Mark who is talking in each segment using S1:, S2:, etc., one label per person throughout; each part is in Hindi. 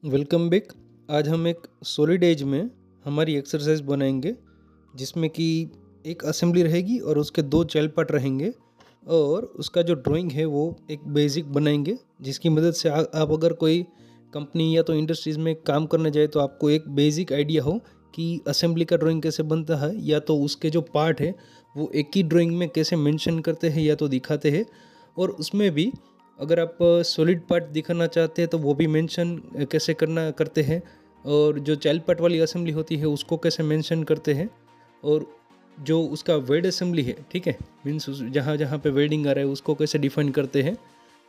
S1: Welcome back. आज हम एक सॉलिड एज में हमारी एक्सरसाइज बनाएंगे जिसमें कि एक असेंबली रहेगी और उसके दो चाइल्ड पार्ट रहेंगे और उसका जो ड्राइंग है वो एक बेसिक बनाएंगे जिसकी मदद से आप अगर कोई कंपनी या तो इंडस्ट्रीज़ में काम करने जाए तो आपको एक बेसिक आइडिया हो कि असेंबली का ड्राइंग कैसे बनता है या तो उसके जो पार्ट है वो एक ही ड्राइंग में कैसे मेंशन करते हैं या तो दिखाते हैं। और उसमें भी अगर आप सॉलिड पार्ट दिखाना चाहते हैं तो वो भी मेंशन कैसे करते हैं और जो चाइल्ड पार्ट वाली असेंबली होती है उसको कैसे मेंशन करते हैं और जो उसका वेल्ड असेंबली है, ठीक है, मीन्स जहाँ जहाँ पे वेल्डिंग आ रहा है उसको कैसे डिफाइन करते हैं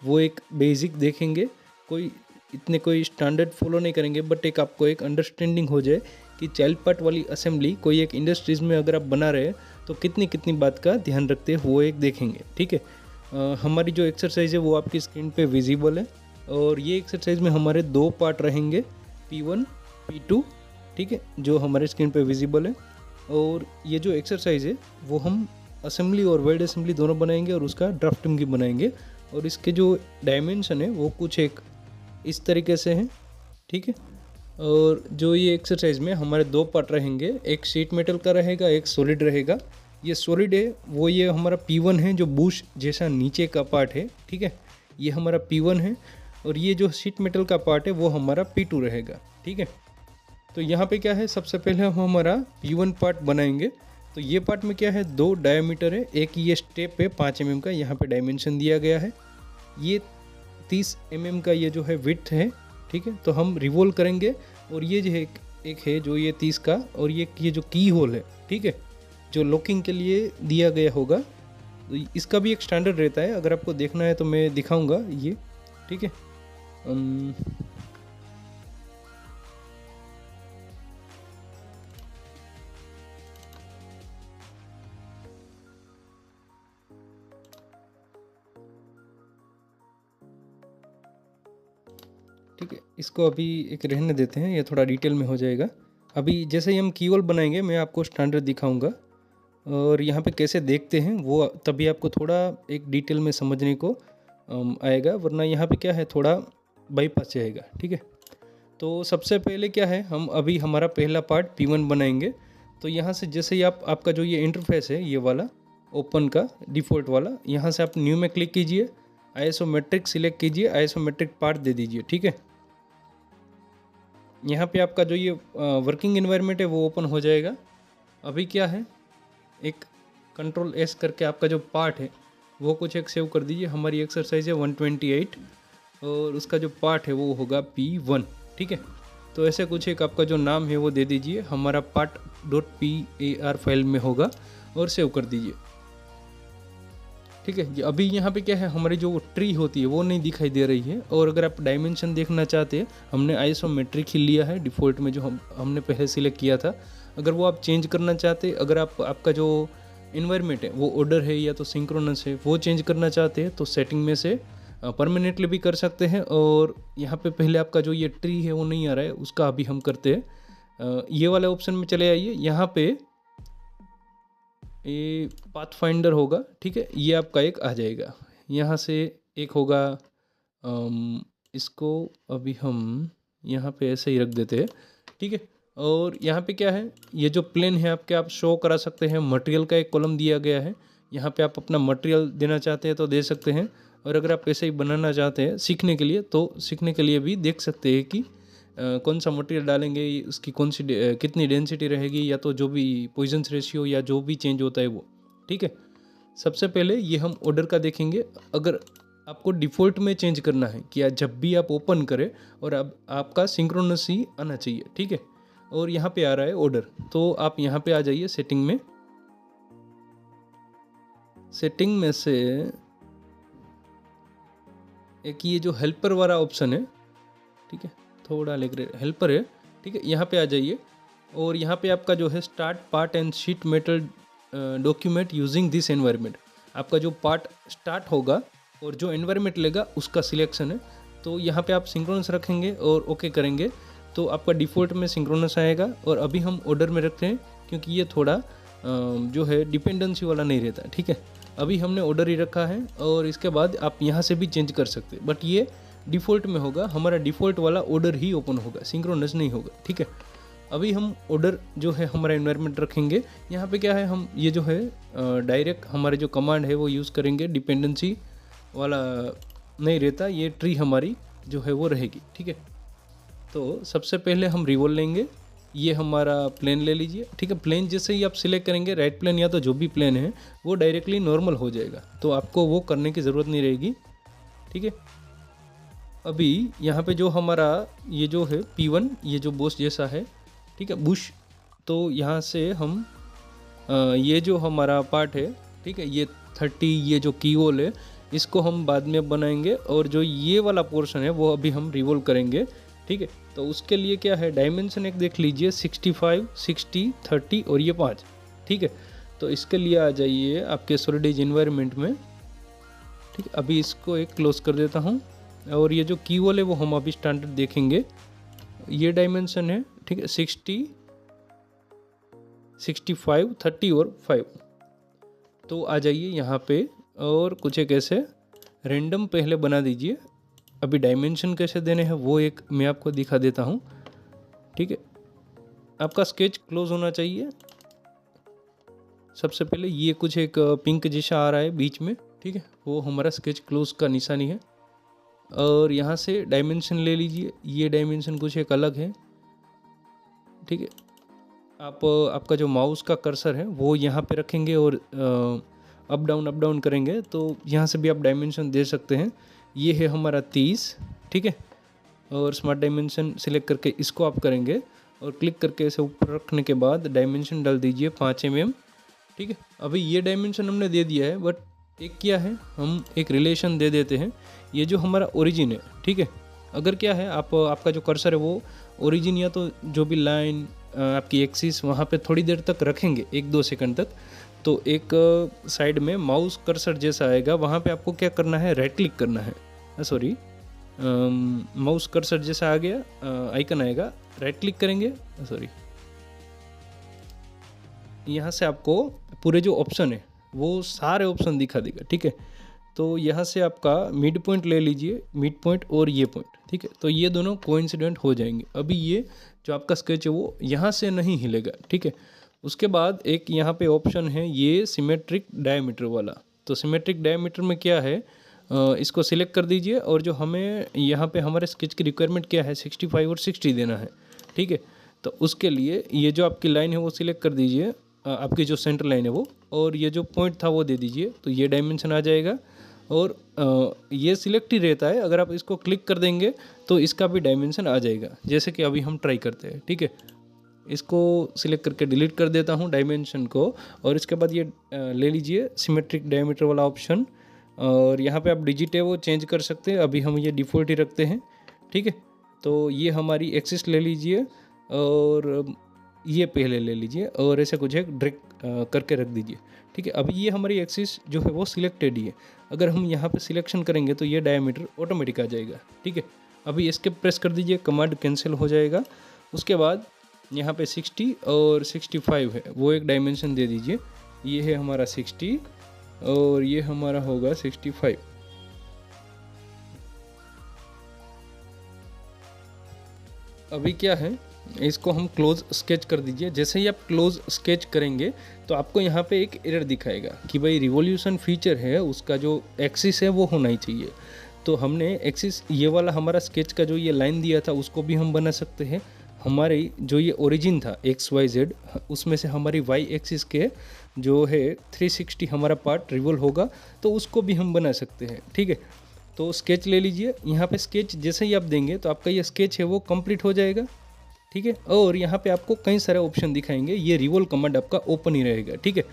S1: वो एक बेसिक देखेंगे। कोई स्टैंडर्ड फॉलो नहीं करेंगे बट एक आपको एक अंडरस्टैंडिंग हो जाए कि चाइल्ड पार्ट वाली असेंबली कोई एक इंडस्ट्रीज़ में अगर आप बना रहे हैं तो कितनी कितनी बात का ध्यान रखते हैं वो एक देखेंगे। ठीक है, हमारी जो एक्सरसाइज है वो आपकी स्क्रीन पे विजिबल है और ये एक्सरसाइज में हमारे दो पार्ट रहेंगे, P1 P2, ठीक है, जो हमारे स्क्रीन पे विजिबल है। और ये जो एक्सरसाइज है वो हम असेंबली और वेल्ड असेंबली दोनों बनाएंगे और उसका ड्राफ्टिंग भी बनाएंगे और इसके जो डायमेंशन है वो कुछ एक इस तरीके से हैं, ठीक है। और जो ये एक्सरसाइज में हमारे दो पार्ट रहेंगे, एक शीट मेटल का रहेगा, एक सॉलिड रहेगा। ये सॉलिड है वो ये हमारा P1 है जो बुश जैसा नीचे का पार्ट है, ठीक है, ये हमारा P1 है। और ये जो शीट मेटल का पार्ट है वो हमारा P2 रहेगा, ठीक है। तो यहाँ पे क्या है, सबसे पहले हम हमारा P1 पार्ट बनाएंगे। तो ये पार्ट में क्या है, दो डायमीटर है, एक ये स्टेप है 5 mm का, यहाँ पे डायमेंशन दिया गया है। ये 30 mm का ये जो है विड्थ है, ठीक है। तो हम रिवॉल्व करेंगे और ये जो है एक है जो ये 30 का और ये जो की होल है, ठीक है, जो लॉकिंग के लिए दिया गया होगा। तो इसका भी एक स्टैंडर्ड रहता है, अगर आपको देखना है तो मैं दिखाऊंगा ये, ठीक है। ठीक है, इसको अभी एक रहने देते हैं, ये थोड़ा डिटेल में हो जाएगा। अभी जैसे ही हम की होल बनाएंगे मैं आपको स्टैंडर्ड दिखाऊंगा और यहाँ पे कैसे देखते हैं वो तभी आपको थोड़ा एक डिटेल में समझने को आएगा, वरना यहाँ पे क्या है थोड़ा बाईपास जाएगा, ठीक है। तो सबसे पहले क्या है, हम अभी हमारा पहला पार्ट P1 बनाएंगे। तो यहाँ से जैसे ही आपका जो ये इंटरफेस है ये वाला ओपन का डिफ़ॉल्ट वाला, यहाँ से आप न्यू में क्लिक कीजिए, आइसोमेट्रिक सिलेक्ट कीजिए, आइसोमेट्रिक पार्ट दे दीजिए, ठीक है। यहाँ पे आपका जो ये वर्किंग एनवायरनमेंट है वो ओपन हो जाएगा। अभी क्या है, एक Ctrl+S करके आपका जो पार्ट है वो कुछ एक सेव कर दीजिए। हमारी एक्सरसाइज है 128 और उसका जो पार्ट है वो होगा P1, ठीक है। तो ऐसे कुछ एक आपका जो नाम है वो दे दीजिए, हमारा part.par फाइल में होगा और सेव कर दीजिए, ठीक है। अभी यहाँ पे क्या है, हमारी जो ट्री होती है वो नहीं दिखाई दे रही है। और अगर आप डायमेंशन देखना चाहते हैं, हमने आइसोमेट्रिक ही लिया है डिफ़ॉल्ट में जो हमने पहले सिलेक्ट किया था। अगर वो आप चेंज करना चाहते हैं, अगर आपका जो इन्वायरमेंट है वो ऑर्डर है या तो सिंक्रोनस है, वो चेंज करना चाहते हैं तो सेटिंग में से परमानेंटली भी कर सकते हैं। और यहाँ पे पहले आपका जो ये ट्री है वो नहीं आ रहा है, उसका अभी हम करते हैं। ये वाले ऑप्शन में चले आइए, यहाँ पे ये पाथ फाइंडर होगा, ठीक है, ये आपका एक आ जाएगा। यहाँ से एक होगा, इसको अभी हम यहाँ पे ऐसे ही रख देते हैं, ठीक है। और यहाँ पे क्या है, ये जो प्लेन है आपके आप शो करा सकते हैं। मटेरियल का एक कॉलम दिया गया है, यहाँ पे आप अपना मटेरियल देना चाहते हैं तो दे सकते हैं। और अगर आप ऐसे ही बनाना चाहते हैं सीखने के लिए तो सीखने के लिए भी देख सकते हैं कि कौन सा मटेरियल डालेंगे, उसकी कौन सी कितनी डेंसिटी रहेगी, या तो जो भी पॉइजन्स रेशियो या जो भी चेंज होता है वो, ठीक है। सबसे पहले ये हम ऑर्डर का देखेंगे। अगर आपको डिफ़ॉल्ट में चेंज करना है कि जब भी आप ओपन करें और अब आपका सिंक्रोनस ही आना चाहिए, ठीक है। और यहाँ पे आ रहा है ऑर्डर, तो आप यहाँ पे आ जाइए सेटिंग में। सेटिंग में से एक ये जो हेल्पर वाला ऑप्शन है, ठीक है, थोड़ा लेकर हेल्पर है, ठीक है, यहाँ पे आ जाइए। और यहाँ पे आपका जो है start part and sheet metal document using this environment, आपका जो पार्ट स्टार्ट होगा और जो एनवायरनमेंट लेगा उसका सिलेक्शन है। तो यहाँ पे आप सिंक्रोनस रखेंगे और ओके करेंगे तो आपका डिफ़ॉल्ट में सिंक्रोनस आएगा। और अभी हम ऑर्डर में रखते हैं क्योंकि ये थोड़ा जो है डिपेंडेंसी वाला नहीं रहता, ठीक है। अभी हमने ऑर्डर ही रखा है और इसके बाद आप यहाँ से भी चेंज कर सकते हैं, बट ये डिफ़ॉल्ट में होगा, हमारा डिफ़ॉल्ट वाला ऑर्डर ही ओपन होगा, सिंक्रोनस नहीं होगा, ठीक है। अभी हम ऑर्डर जो है हमारा एनवायरनमेंट रखेंगे। यहाँ पे क्या है, हम ये जो है डायरेक्ट हमारे जो कमांड है वो यूज़ करेंगे, डिपेंडेंसी वाला नहीं रहता, ये ट्री हमारी जो है वो रहेगी, ठीक है। तो सबसे पहले हम रिवॉल्व लेंगे, ये हमारा प्लेन ले लीजिए, ठीक है। प्लेन जैसे ही आप सिलेक्ट करेंगे, राइट प्लेन या तो जो भी प्लेन है वो डायरेक्टली नॉर्मल हो जाएगा, तो आपको वो करने की ज़रूरत नहीं रहेगी, ठीक है। अभी यहाँ पे जो हमारा ये जो है P1, ये जो बॉस जैसा है, ठीक है, बुश, तो यहाँ से हम ये जो हमारा पार्ट है, ठीक है, ये 30 ये जो की होल है इसको हम बाद में बनाएंगे, और जो ये वाला पोर्शन है वो अभी हम रिवॉल्व करेंगे, ठीक है। तो उसके लिए क्या है, डायमेंशन एक देख लीजिए, 65, 60, 30 और ये 5, ठीक है। तो इसके लिए आ जाइए आपके सॉलिड एनवायरनमेंट में, ठीक है। अभी इसको एक क्लोज कर देता हूँ, और ये जो की होल है वो हम अभी स्टैंडर्ड देखेंगे, ये डायमेंशन है, ठीक है, 60, 65, 30 और 5। तो आ जाइए यहाँ पे, और कुछ एक ऐसे रैंडम पहले बना दीजिए। अभी डायमेंशन कैसे देने हैं वो एक मैं आपको दिखा देता हूँ, ठीक है। आपका स्केच क्लोज होना चाहिए। सबसे पहले ये कुछ एक पिंक जैसा आ रहा है बीच में, ठीक है, वो हमारा स्केच क्लोज का निशानी है। और यहाँ से डायमेंशन ले लीजिए, ये डायमेंशन कुछ एक अलग है, ठीक है। आपका जो माउस का कर्सर है वो यहाँ पे रखेंगे और अप डाउन करेंगे, तो यहाँ से भी आप डायमेंशन दे सकते हैं। ये है हमारा 30, ठीक है। और स्मार्ट डायमेंशन सिलेक्ट करके इसको आप करेंगे, और क्लिक करके इसे ऊपर रखने के बाद डायमेंशन डाल दीजिए 5 mm, ठीक है। अभी ये डायमेंशन हमने दे दिया है, बट एक क्या है, हम एक रिलेशन दे देते हैं, ये जो हमारा ओरिजिन है, ठीक है। अगर क्या है, आपका जो कर्सर है वो ओरिजिन या तो जो भी लाइन आपकी एक्सिस वहाँ पे थोड़ी देर तक रखेंगे, 1-2 सेकंड तक, तो एक साइड में माउस कर्सर जैसा आएगा, वहाँ पे आपको क्या करना है, राइट क्लिक करना है, सॉरी, माउस कर्सर जैसा आ गया आइकन आएगा, राइट क्लिक करेंगे, सॉरी, यहाँ से आपको पूरे जो ऑप्शन है वो सारे ऑप्शन दिखा देगा, ठीक है। तो यहाँ से आपका मिड पॉइंट ले लीजिए, मिड पॉइंट और ये पॉइंट, ठीक है। तो ये दोनों कोइंसिडेंट हो जाएंगे। अभी ये जो आपका स्केच है वो यहाँ से नहीं हिलेगा, ठीक है। उसके बाद एक यहाँ पे ऑप्शन है ये सिमेट्रिक डायमीटर वाला। तो सिमेट्रिक डायमीटर में क्या है, इसको सिलेक्ट कर दीजिए, और जो हमें यहाँ पे हमारे स्केच की रिक्वायरमेंट क्या है, 65 और 60 देना है, ठीक है। तो उसके लिए ये जो आपकी लाइन है वो सिलेक्ट कर दीजिए, आपकी जो सेंटर लाइन है वो, और ये जो पॉइंट था वो दे दीजिए, तो ये डायमेंशन आ जाएगा। और ये सिलेक्ट ही रहता है, अगर आप इसको क्लिक कर देंगे तो इसका भी डायमेंशन आ जाएगा, जैसे कि अभी हम ट्राई करते हैं, ठीक है। इसको सिलेक्ट करके डिलीट कर देता हूँ डायमेंशन को, और इसके बाद ये ले लीजिए सिमेट्रिक डायमीटर वाला ऑप्शन, और यहाँ पे आप डिजिट है वो चेंज कर सकते हैं, अभी हम ये डिफ़ॉल्ट ही रखते हैं, ठीक है। तो ये हमारी एक्सिस ले लीजिए, और ये पहले ले लीजिए, और ऐसे कुछ एक ड्रैग करके रख दीजिए, ठीक है। अभी ये हमारी एक्सिस जो है वो सिलेक्टेड ही है। अगर हम यहाँ पे सिलेक्शन करेंगे तो ये डायमीटर ऑटोमेटिक आ जाएगा, ठीक है। अभी इसके प्रेस कर दीजिए, कमांड कैंसिल हो जाएगा। उसके बाद यहाँ पे 60 और 65 है, वो एक डायमेंशन दे दीजिए। ये है हमारा 60 और ये हमारा होगा 65। अभी क्या है, इसको हम क्लोज स्केच कर दीजिए। जैसे ही आप क्लोज स्केच करेंगे तो आपको यहाँ पे एक एरर दिखाएगा कि भाई रिवॉल्यूशन फीचर है, उसका जो एक्सिस है वो होना ही चाहिए। तो हमने एक्सिस ये वाला हमारा स्केच का जो ये लाइन दिया था उसको भी हम बना सकते हैं। हमारी जो ये ओरिजिन था XYZ, उसमें से हमारी Y एक्सिस के जो है 360 हमारा पार्ट रिवॉल्व होगा, तो उसको भी हम बना सकते हैं, ठीक है। तो स्केच ले लीजिए, यहाँ पे स्केच जैसे ही आप देंगे तो आपका ये स्केच है वो कंप्लीट हो जाएगा, ठीक है। और यहाँ पे आपको कई सारे ऑप्शन दिखाएंगे, ये रिवॉल्व कमांड आपका ओपन ही रहेगा, ठीक है।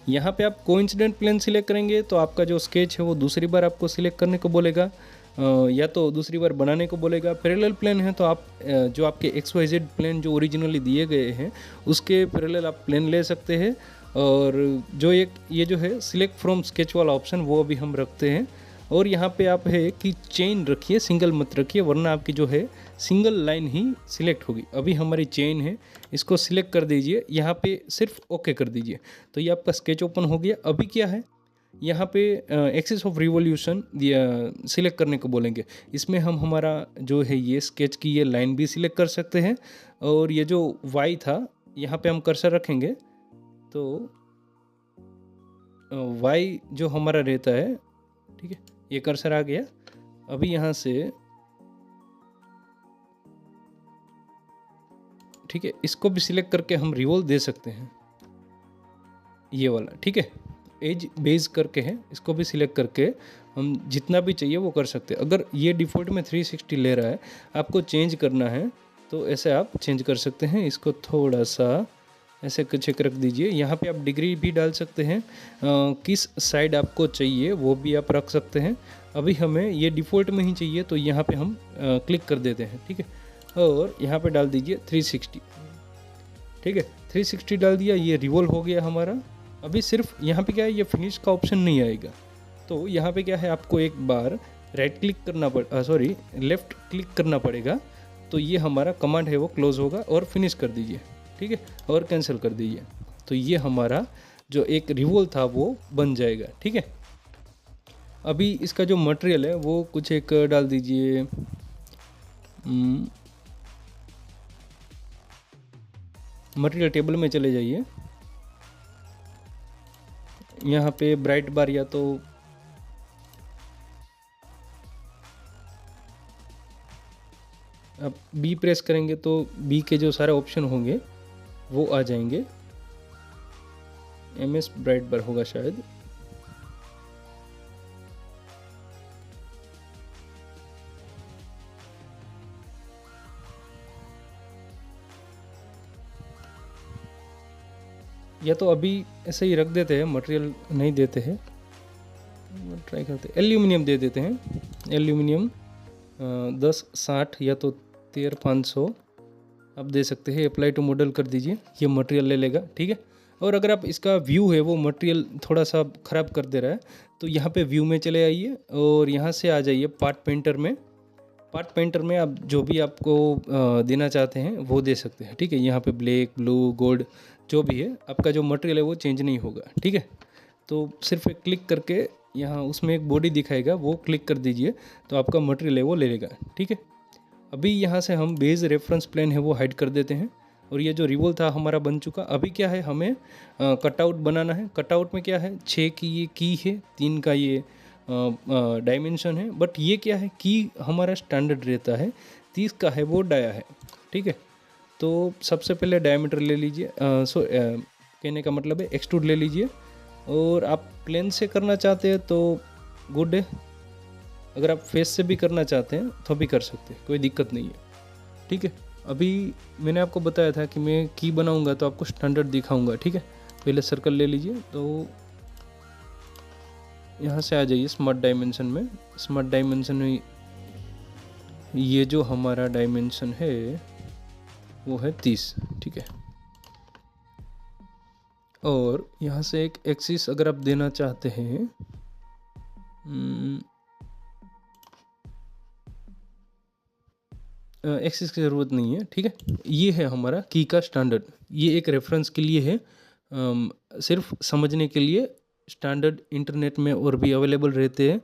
S1: यहाँ पे आप कोइंसिडेंट प्लेन सिलेक्ट करेंगे तो आपका जो स्केच है वो दूसरी बार आपको सिलेक्ट करने को बोलेगा, या तो दूसरी बार बनाने को बोलेगा। पैरेलल प्लेन है तो आप जो आपके XYZ प्लेन जो ओरिजिनली दिए गए हैं उसके पैरेलल आप प्लेन ले सकते हैं। और जो ये जो है सिलेक्ट फ्रॉम स्केच वाला ऑप्शन वो अभी हम रखते हैं। और यहाँ पे आप है कि चेन रखिए, सिंगल मत रखिए, वरना आपकी जो है सिंगल लाइन ही सिलेक्ट होगी। अभी हमारी चेन है, इसको सिलेक्ट कर दीजिए, यहाँ पे सिर्फ ओके कर दीजिए, तो ये आपका स्केच ओपन हो गया। अभी क्या है, यहाँ पे एक्सिस ऑफ रिवॉल्यूशन सिलेक्ट करने को बोलेंगे। इसमें हम हमारा जो है ये स्केच की ये लाइन भी सिलेक्ट कर सकते हैं, और ये जो वाई था यहाँ पे हम कर्सर रखेंगे तो वाई जो हमारा रहता है, ठीक है, ये कर्सर आ गया। अभी यहाँ से, ठीक है, इसको भी सिलेक्ट करके हम रिवॉल्व दे सकते हैं, ये वाला, ठीक है, एज बेस करके है, इसको भी सिलेक्ट करके हम जितना भी चाहिए वो कर सकते हैं। अगर ये डिफ़ॉल्ट में 360 ले रहा है, आपको चेंज करना है तो ऐसे आप चेंज कर सकते हैं। इसको थोड़ा सा ऐसे चेक रख दीजिए। यहाँ पे आप डिग्री भी डाल सकते हैं, किस साइड आपको चाहिए वो भी आप रख सकते हैं। अभी हमें ये डिफ़ॉल्ट में ही चाहिए तो यहाँ पे हम क्लिक कर देते हैं, ठीक है, और यहाँ पे डाल दीजिए 360, ठीक है, 360 डाल दिया, ये रिवॉल्व हो गया हमारा। अभी सिर्फ यहाँ पे क्या है, ये फिनिश का ऑप्शन नहीं आएगा, तो यहाँ पे क्या है, आपको एक बार राइट क्लिक करना सॉरी लेफ़्ट क्लिक करना पड़ेगा, तो ये हमारा कमांड है वो क्लोज होगा, और फिनिश कर दीजिए, ठीक है, और कैंसिल कर दीजिए, तो ये हमारा जो एक रिवॉल्व था वो बन जाएगा, ठीक है। अभी इसका जो मटेरियल है वो कुछ एक डाल दीजिए, मटेरियल टेबल में चले जाइए, यहाँ पे ब्राइट बार या तो आप बी प्रेस करेंगे तो बी के जो सारे ऑप्शन होंगे वो आ जाएंगे। MS ब्राइट बार होगा शायद, या तो अभी ऐसे ही रख देते हैं, मटेरियल नहीं देते हैं, ट्राई करते हैं, एल्यूमिनियम दे देते हैं, एल्यूमिनियम 1060 या तो 13500 आप दे सकते हैं। अप्लाई टू मॉडल कर दीजिए, ये मटेरियल ले लेगा, ठीक है। और अगर आप इसका व्यू है वो मटेरियल थोड़ा सा ख़राब कर दे रहा है तो यहाँ पे व्यू में चले आइए और यहाँ से आ जाइए पार्ट पेंटर में। पार्ट पेंटर में आप जो भी आपको देना चाहते हैं वो दे सकते हैं, ठीक है। यहाँ पे ब्लैक, ब्लू, गोल्ड जो भी है, आपका जो मटेरियल है वो चेंज नहीं होगा, ठीक है। तो सिर्फ एक क्लिक करके यहाँ उसमें एक बॉडी दिखाएगा, वो क्लिक कर दीजिए तो आपका मटेरियल है वो ले लेगा, ठीक है। अभी यहाँ से हम बेस रेफरेंस प्लेन है वो हाइड कर देते हैं और ये जो रिवॉल्व था हमारा बन चुका। अभी क्या है, हमें कटआउट बनाना है। कटआउट में क्या है, 6 की ये की है, 3 का ये डायमेंशन है, बट ये क्या है, की हमारा स्टैंडर्ड रहता है, 30 का है वो डाया है, ठीक है। तो सबसे पहले डायमीटर ले लीजिए, कहने का मतलब है एक्सट्रूड ले लीजिए, और आप प्लेन से करना चाहते हैं तो गुड है, अगर आप फेस से भी करना चाहते हैं तो भी कर सकते हैं, कोई दिक्कत नहीं है, ठीक है। अभी मैंने आपको बताया था कि मैं की बनाऊंगा तो आपको स्टैंडर्ड दिखाऊंगा, ठीक है। पहले सर्कल ले लीजिए, तो यहाँ से आ जाइए स्मार्ट डायमेंशन में। स्मार्ट डायमेंशन में ये जो हमारा डायमेंशन है वो है 30, ठीक है। और यहाँ से एक एक्सिस अगर आप देना चाहते हैं, एक्सिस की ज़रूरत नहीं है, ठीक है। ये है हमारा की का स्टैंडर्ड, ये एक रेफरेंस के लिए है, सिर्फ समझने के लिए। स्टैंडर्ड इंटरनेट में और भी अवेलेबल रहते हैं,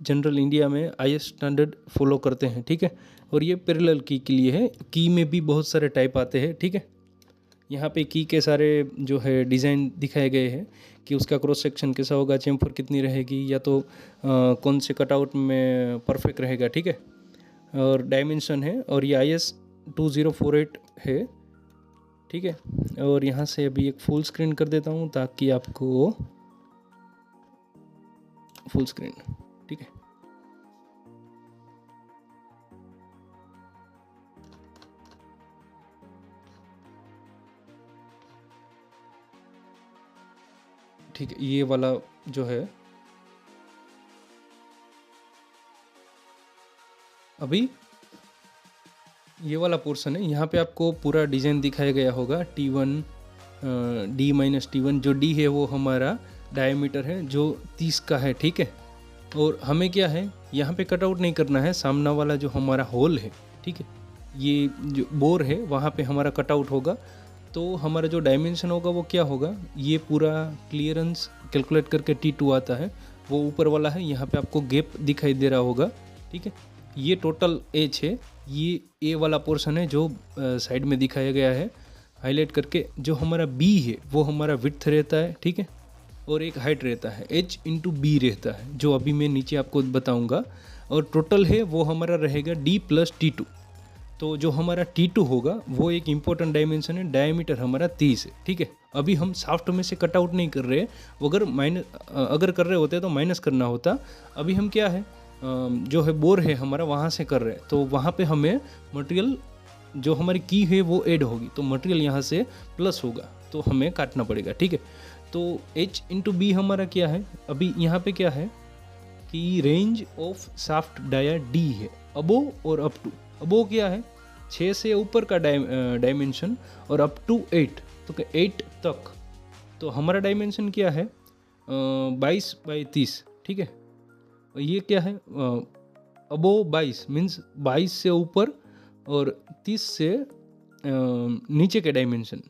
S1: जनरल इंडिया में IS स्टैंडर्ड फॉलो करते हैं, ठीक है। और ये पैरेलल की के लिए है, की में भी बहुत सारे टाइप आते हैं, ठीक है। यहाँ पे की के सारे जो है डिज़ाइन दिखाए गए हैं कि उसका क्रॉस सेक्शन कैसा होगा, चेम्फर कितनी रहेगी, या तो कौन से कटआउट में परफेक्ट रहेगा, ठीक है। और डायमेंशन है, और ये IS 2048 है, ठीक है। और यहाँ से अभी एक फुल स्क्रीन कर देता हूँ ताकि आपको फुल स्क्रीन, ठीक है। ठीक है, ये वाला जो है, अभी ये वाला पोर्शन है, यहाँ पे आपको पूरा डिज़ाइन दिखाया गया होगा। T1 D-T1, जो D है वो हमारा डायमीटर है जो 30 का है, ठीक है। और हमें क्या है, यहाँ पे कटआउट नहीं करना है, सामना वाला जो हमारा होल है, ठीक है, ये जो बोर है वहाँ पे हमारा कटआउट होगा। तो हमारा जो डायमेंशन होगा वो क्या होगा, ये पूरा क्लियरेंस कैलकुलेट करके T2 आता है, वो ऊपर वाला है, यहाँ पे आपको गैप दिखाई दे रहा होगा, ठीक है। ये टोटल एच है, ये ए वाला पोर्शन है जो साइड में दिखाया गया है हाईलाइट करके। जो हमारा बी है वो हमारा विड्थ रहता है, ठीक है, और एक हाइट रहता है, h इंटू बी रहता है, जो अभी मैं नीचे आपको बताऊंगा। और टोटल है वो हमारा रहेगा d प्लस T2। तो जो हमारा T2 होगा वो एक इम्पोर्टेंट डायमेंशन है, डायमीटर हमारा 30 है, ठीक है। अभी हम साफ्ट में से कट आउट नहीं कर रहे, वो अगर कर रहे होते तो माइनस करना होता। अभी हम क्या है, जो है बोर है हमारा, वहाँ से कर रहे हैं, तो वहाँ पे हमें मटेरियल जो हमारी की है वो ऐड होगी, तो मटेरियल यहाँ से प्लस होगा, तो हमें काटना पड़ेगा, ठीक है। तो h इंटू बी हमारा क्या है, अभी यहाँ पे क्या है कि range of shaft dia d है, अबो और अप टू। अबो क्या है 6 से ऊपर का डायमेंशन, और अप टू 8, तो 8 तक। तो हमारा डायमेंशन क्या है 22/30, ठीक है। ये क्या है अबो 22 मीन्स 22 से ऊपर और 30 से नीचे के डायमेंशन,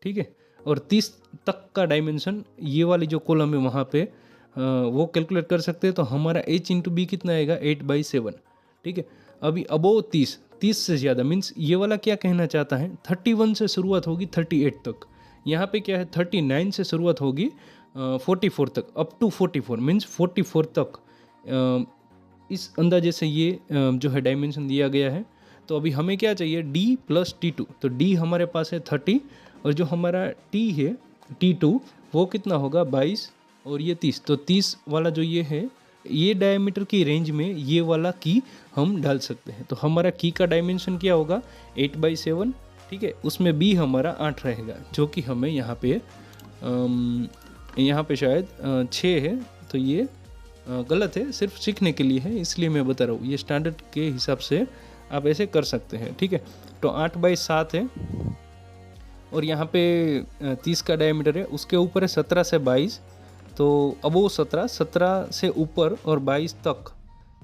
S1: ठीक है। और 30 तक का डायमेंशन, ये वाली जो कॉलम है वहाँ पे वो कैलकुलेट कर सकते हैं। तो हमारा h इंटू बी कितना आएगा 8/7, ठीक है। अभी अबो 30 से ज़्यादा मीन्स ये वाला क्या कहना चाहता है, 31 से शुरुआत होगी 38 तक। यहाँ पे क्या है 39 से शुरुआत होगी 44 तक, अप टू 44 मीन्स 44 तक। इस अंदाजे से ये जो है डायमेंशन दिया गया है। तो अभी हमें क्या चाहिए d प्लस T2। तो d हमारे पास है 30, और जो हमारा t है T2 वो कितना होगा 22, और ये 30। तो 30 वाला जो ये है, ये डायमीटर की रेंज में ये वाला की हम डाल सकते हैं। तो हमारा की का डायमेंशन क्या होगा 8/7, ठीक है। उसमें b हमारा 8 रहेगा, जो कि हमें यहाँ पे शायद 6 है, तो ये गलत है, सिर्फ सीखने के लिए है, इसलिए मैं बता रहा हूँ। ये स्टैंडर्ड के हिसाब से आप ऐसे कर सकते हैं, ठीक है। तो 8/7 है, और यहाँ पे 30 का डायमीटर है, उसके ऊपर है 17 से 22। तो अब वो 17 से ऊपर और 22 तक,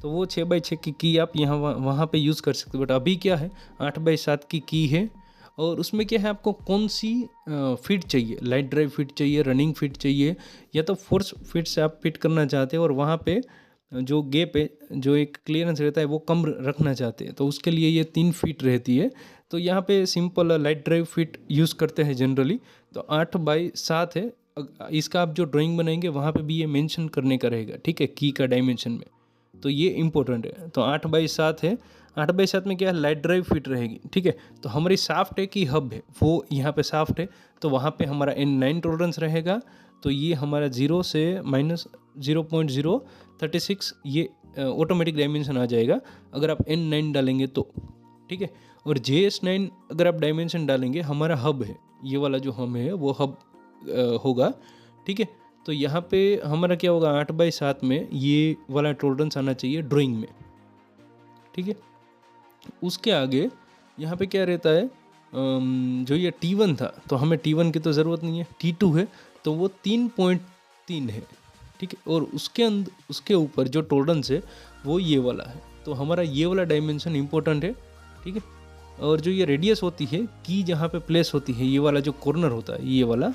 S1: तो वो 6/6 की आप यहाँ वहाँ पे यूज़ कर सकते हो। बट अभी क्या है 8/7 की है, और उसमें क्या है आपको कौन सी फिट चाहिए, लाइट ड्राइव फिट चाहिए, रनिंग फिट चाहिए, या तो फोर्स फिट से आप फिट करना चाहते हैं, और वहाँ पे जो गैप है, जो एक क्लियरेंस रहता है वो कम रखना चाहते हैं, तो उसके लिए ये 3 फीट रहती है। तो यहाँ पे simple light drive fit use करते हैं जनरली। तो 8/7 है, इसका आप जो ड्राइंग बनाएंगे वहाँ पे भी ये मेंशन करने का रहेगा, ठीक है, की का डायमेंशन में। तो ये इंपॉर्टेंट है। तो 8/7 है, 8/7 में क्या है लाइट ड्राइव फिट रहेगी, ठीक है। तो हमारी साफ्ट है कि हब है, वो यहाँ पे साफ्ट है, तो वहाँ पे हमारा N9 टॉलरेंस रहेगा। तो ये हमारा 0 से -0.036 ये ऑटोमेटिक डायमेंशन आ जाएगा अगर आप N9 डालेंगे तो, ठीक है। और JS9 अगर आप डायमेंशन डालेंगे, हमारा हब है, ये वाला जो हम है वो हब होगा, ठीक है। तो यहाँ पे हमारा क्या होगा 8/7 में ये वाला टॉलरेंस आना चाहिए ड्राइंग में, ठीक है। उसके आगे यहाँ पे क्या रहता है जो ये T1 था, तो हमें T1 की तो ज़रूरत नहीं है, T2 है, तो वो 3.3 है, ठीक है। और उसके ऊपर जो टॉलरेंस है वो ये वाला है। तो हमारा ये वाला डायमेंशन इंपॉर्टेंट है, ठीक है। और जो ये रेडियस होती है की जहाँ पे प्लेस होती है, ये वाला जो कॉर्नर होता है ये वाला,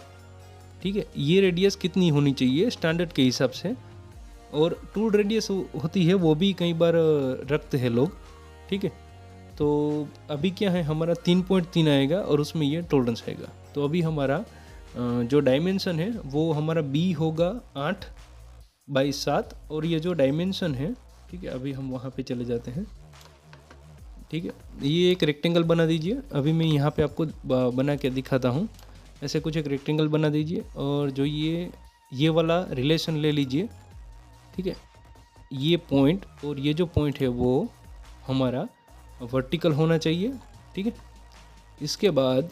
S1: ठीक है, ये रेडियस कितनी होनी चाहिए स्टैंडर्ड के हिसाब से। और टूल रेडियस होती है वो भी कई बार रखते हैं लोग, ठीक है। तो अभी क्या है हमारा 3.3 आएगा, और उसमें ये टॉलरेंस आएगा। तो अभी हमारा जो डायमेंशन है वो हमारा बी होगा 8/7, और ये जो डायमेंशन है, ठीक है, अभी हम वहाँ पे चले जाते हैं, ठीक है। ये एक रेक्टेंगल बना दीजिए, अभी मैं यहाँ पे आपको बना के दिखाता हूँ। ऐसे कुछ एक रेक्टेंगल बना दीजिए, और जो ये वाला रिलेशन ले लीजिए, ठीक है। ये पॉइंट और ये जो पॉइंट है वो हमारा वर्टिकल होना चाहिए, ठीक है। इसके बाद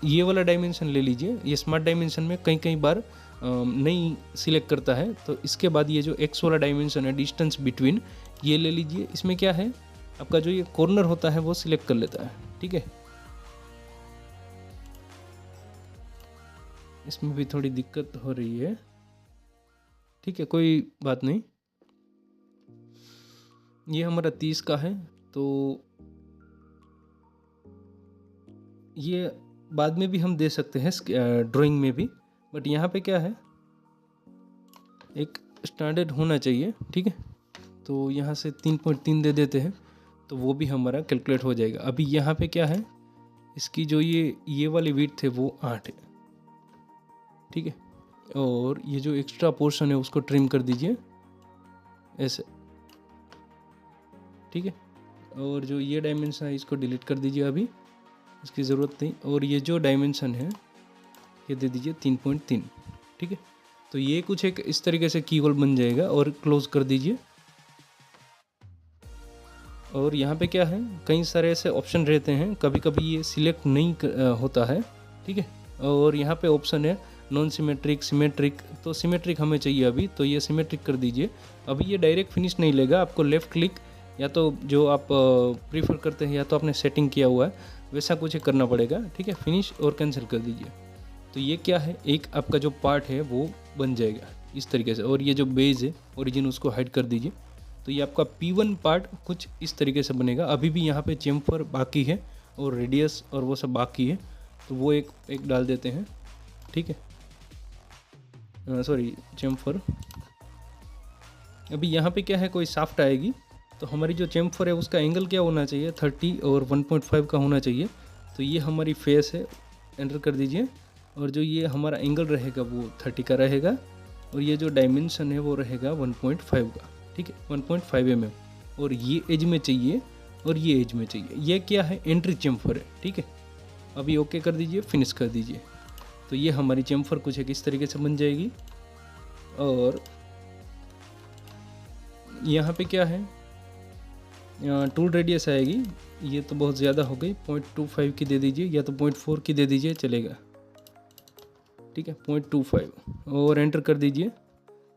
S1: ये वाला डायमेंशन ले लीजिए, ये स्मार्ट डायमेंशन में कई बार नहीं सिलेक्ट करता है। तो इसके बाद ये जो एक्स वाला डायमेंशन है डिस्टेंस बिटवीन, ये ले लीजिए। इसमें क्या है आपका जो ये कॉर्नर होता है वो सिलेक्ट कर लेता है, ठीक है। इसमें भी थोड़ी दिक्कत हो रही है, ठीक है, कोई बात नहीं। ये हमारा 30 का है, तो ये बाद में भी हम दे सकते हैं ड्राइंग में भी, बट यहाँ पे क्या है, एक स्टैंडर्ड होना चाहिए, ठीक है। तो यहाँ से 3.3 दे देते हैं, तो वो भी हमारा कैलकुलेट हो जाएगा। अभी यहाँ पे क्या है, इसकी जो ये वाली विड्थ है वो 8 है, ठीक है। और ये जो एक्स्ट्रा पोर्शन है उसको ट्रिम कर दीजिए ऐसे, ठीक है। और जो ये डायमेंशन है इसको डिलीट कर दीजिए, अभी इसकी ज़रूरत नहीं। और ये जो डायमेंशन है ये दे दीजिए 3.3, ठीक है। तो ये कुछ एक इस तरीके से की होल बन जाएगा, और क्लोज कर दीजिए। और यहाँ पे क्या है, कई सारे ऐसे ऑप्शन रहते हैं, कभी कभी ये सिलेक्ट नहीं होता है, ठीक है। और यहाँ पे ऑप्शन है नॉन सिमेट्रिक, सिमेट्रिक, तो सिमेट्रिक हमें चाहिए अभी, तो ये सिमेट्रिक कर दीजिए। अभी ये डायरेक्ट फिनिश नहीं लेगा, आपको लेफ़्ट क्लिक या तो जो आप प्रीफर करते हैं या तो आपने सेटिंग किया हुआ है वैसा कुछ करना पड़ेगा, ठीक है। फिनिश और कैंसिल कर दीजिए। तो ये क्या है, एक आपका जो पार्ट है वो बन जाएगा इस तरीके से। और ये जो बेस है ओरिजिन उसको हाइड कर दीजिए। तो ये आपका P1 पार्ट कुछ इस तरीके से बनेगा। अभी भी यहाँ पे चेम्फर बाकी है और रेडियस और वो सब बाकी है, तो वो एक डाल देते हैं, ठीक है। सॉरी, चेम्फर। अभी यहाँ पे क्या है, कोई शाफ्ट आएगी, तो हमारी जो चेम्फर है उसका एंगल क्या होना चाहिए, 30 और 1.5 का होना चाहिए। तो ये हमारी फेस है, एंटर कर दीजिए। और जो ये हमारा एंगल रहेगा वो 30 का रहेगा, और ये जो डायमेंशन है वो रहेगा 1.5 का, ठीक है, 1.5 mm। और ये एज में चाहिए और ये एज में चाहिए। ये क्या है, एंट्री चेम्फर है, ठीक है। अभी ओके कर दीजिए, फिनिश कर दीजिए। तो ये हमारी चेम्फर कुछ एक इस तरीके से बन जाएगी। और यहाँ पे क्या है, टूल रेडियस आएगी, ये तो बहुत ज़्यादा हो गई, 0.25 की दे दीजिए, या तो 0.4 की दे दीजिए, चलेगा, ठीक है, 0.25। और एंटर कर दीजिए।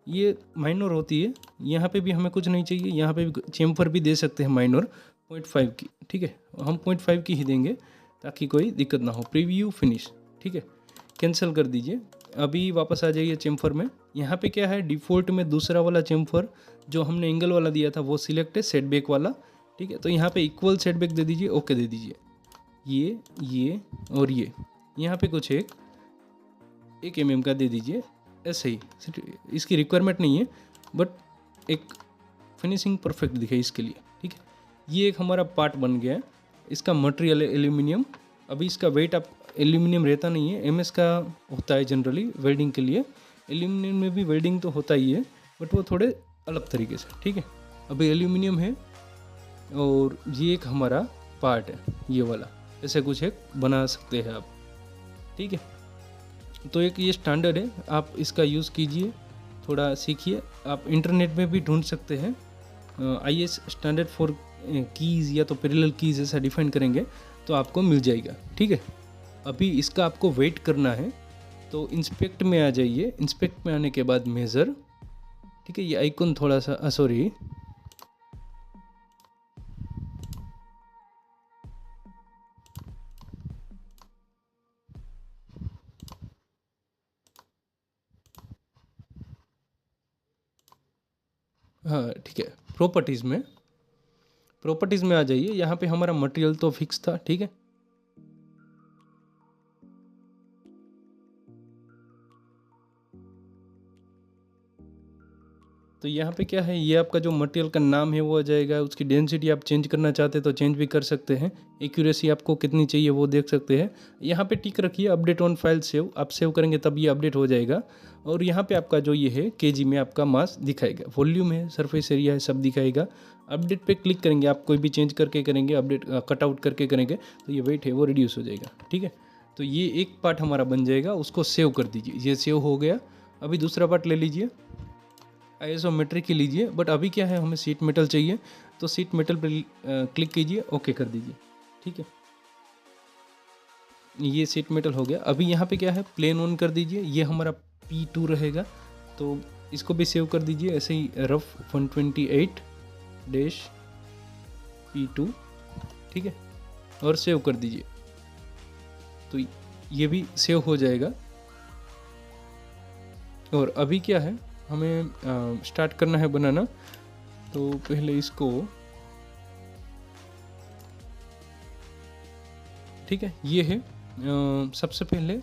S1: ये माइनर होती है, यहाँ पे भी हमें कुछ नहीं चाहिए, यहाँ पे भी चेम्फर भी दे सकते हैं माइनर 0.5 की, ठीक है। हम 0.5 की ही देंगे ताकि कोई दिक्कत ना हो। प्रीव्यू, फिनिश, ठीक है, कैंसिल कर दीजिए। अभी वापस आ जाइए चेम्फर में। यहाँ पे क्या है, डिफ़ॉल्ट में दूसरा वाला चेम्फर जो हमने एंगल वाला दिया था वो सिलेक्ट है, सेटबैक वाला, ठीक है। तो यहाँ पे इक्वल सेटबैक दे दीजिए, ओके दे दीजिए। ये और ये यहाँ पे कुछ एक mm का दे दीजिए, ऐसे ही। इसकी रिक्वायरमेंट नहीं है, बट एक फिनिशिंग परफेक्ट दिखे इसके लिए, ठीक है। ये एक हमारा पार्ट बन गया है। इसका मटेरियल है एल्यूमिनियम। अभी इसका वेट आप, एल्यूमिनियम रहता नहीं है, MS का होता है जनरली वेल्डिंग के लिए। एल्यूमिनियम में भी वेल्डिंग तो होता ही है, बट वो थोड़े अलग तरीके से, ठीक है। अभी एल्यूमिनियम है, और ये एक हमारा पार्ट है, ये वाला, ऐसे कुछ एक बना सकते हैं आप, ठीक है। तो एक ये स्टैंडर्ड है, आप इसका यूज़ कीजिए, थोड़ा सीखिए। आप इंटरनेट में भी ढूंढ सकते हैं, IS स्टैंडर्ड फॉर कीज़ या तो पैरेलल कीज़ ऐसा डिफाइन करेंगे तो आपको मिल जाएगा, ठीक है। अभी इसका आपको वेट करना है, तो इंस्पेक्ट में आ जाइए। इंस्पेक्ट में आने के बाद मेज़र, ठीक है। ये आइकन थोड़ा सा सॉरी, हाँ ठीक है, प्रॉपर्टीज़ में आ जाइए। यहाँ पे हमारा मटेरियल तो फिक्स था, ठीक है। तो यहाँ पे क्या है, ये आपका जो मटेरियल का नाम है वो आ जाएगा। उसकी डेंसिटी आप चेंज करना चाहते हैं तो चेंज भी कर सकते हैं। एक्यूरेसी आपको कितनी चाहिए वो देख सकते हैं। यहाँ पे टिक रखिए अपडेट ऑन फाइल सेव, आप सेव करेंगे तब ये अपडेट हो जाएगा। और यहाँ पे आपका जो ये है केजी में आपका मास दिखाएगा, वॉल्यूम है, सरफेस एरिया है, सब दिखाएगा। अपडेट पे क्लिक करेंगे, आप कोई भी चेंज करके करेंगे, अपडेट कट आउट करके करेंगे तो ये वेट है वो रिड्यूस हो जाएगा, ठीक है। तो ये एक पार्ट हमारा बन जाएगा, उसको सेव कर दीजिए। ये सेव हो गया। अभी दूसरा पार्ट ले लीजिए, आइसोमेट्रिक की लीजिए। बट अभी क्या है, हमें सीट मेटल चाहिए, तो सीट मेटल पर क्लिक कीजिए, ओके कर दीजिए, ठीक है। ये सीट मेटल हो गया। अभी यहाँ पे क्या है, प्लेन ऑन कर दीजिए। ये हमारा P2 रहेगा, तो इसको भी सेव कर दीजिए ऐसे ही, रफ 128-P2, ठीक है, और सेव कर दीजिए। तो ये भी सेव हो जाएगा। और अभी क्या है, हमें स्टार्ट करना है बनाना। तो पहले इसको ठीक है। ये है सबसे पहले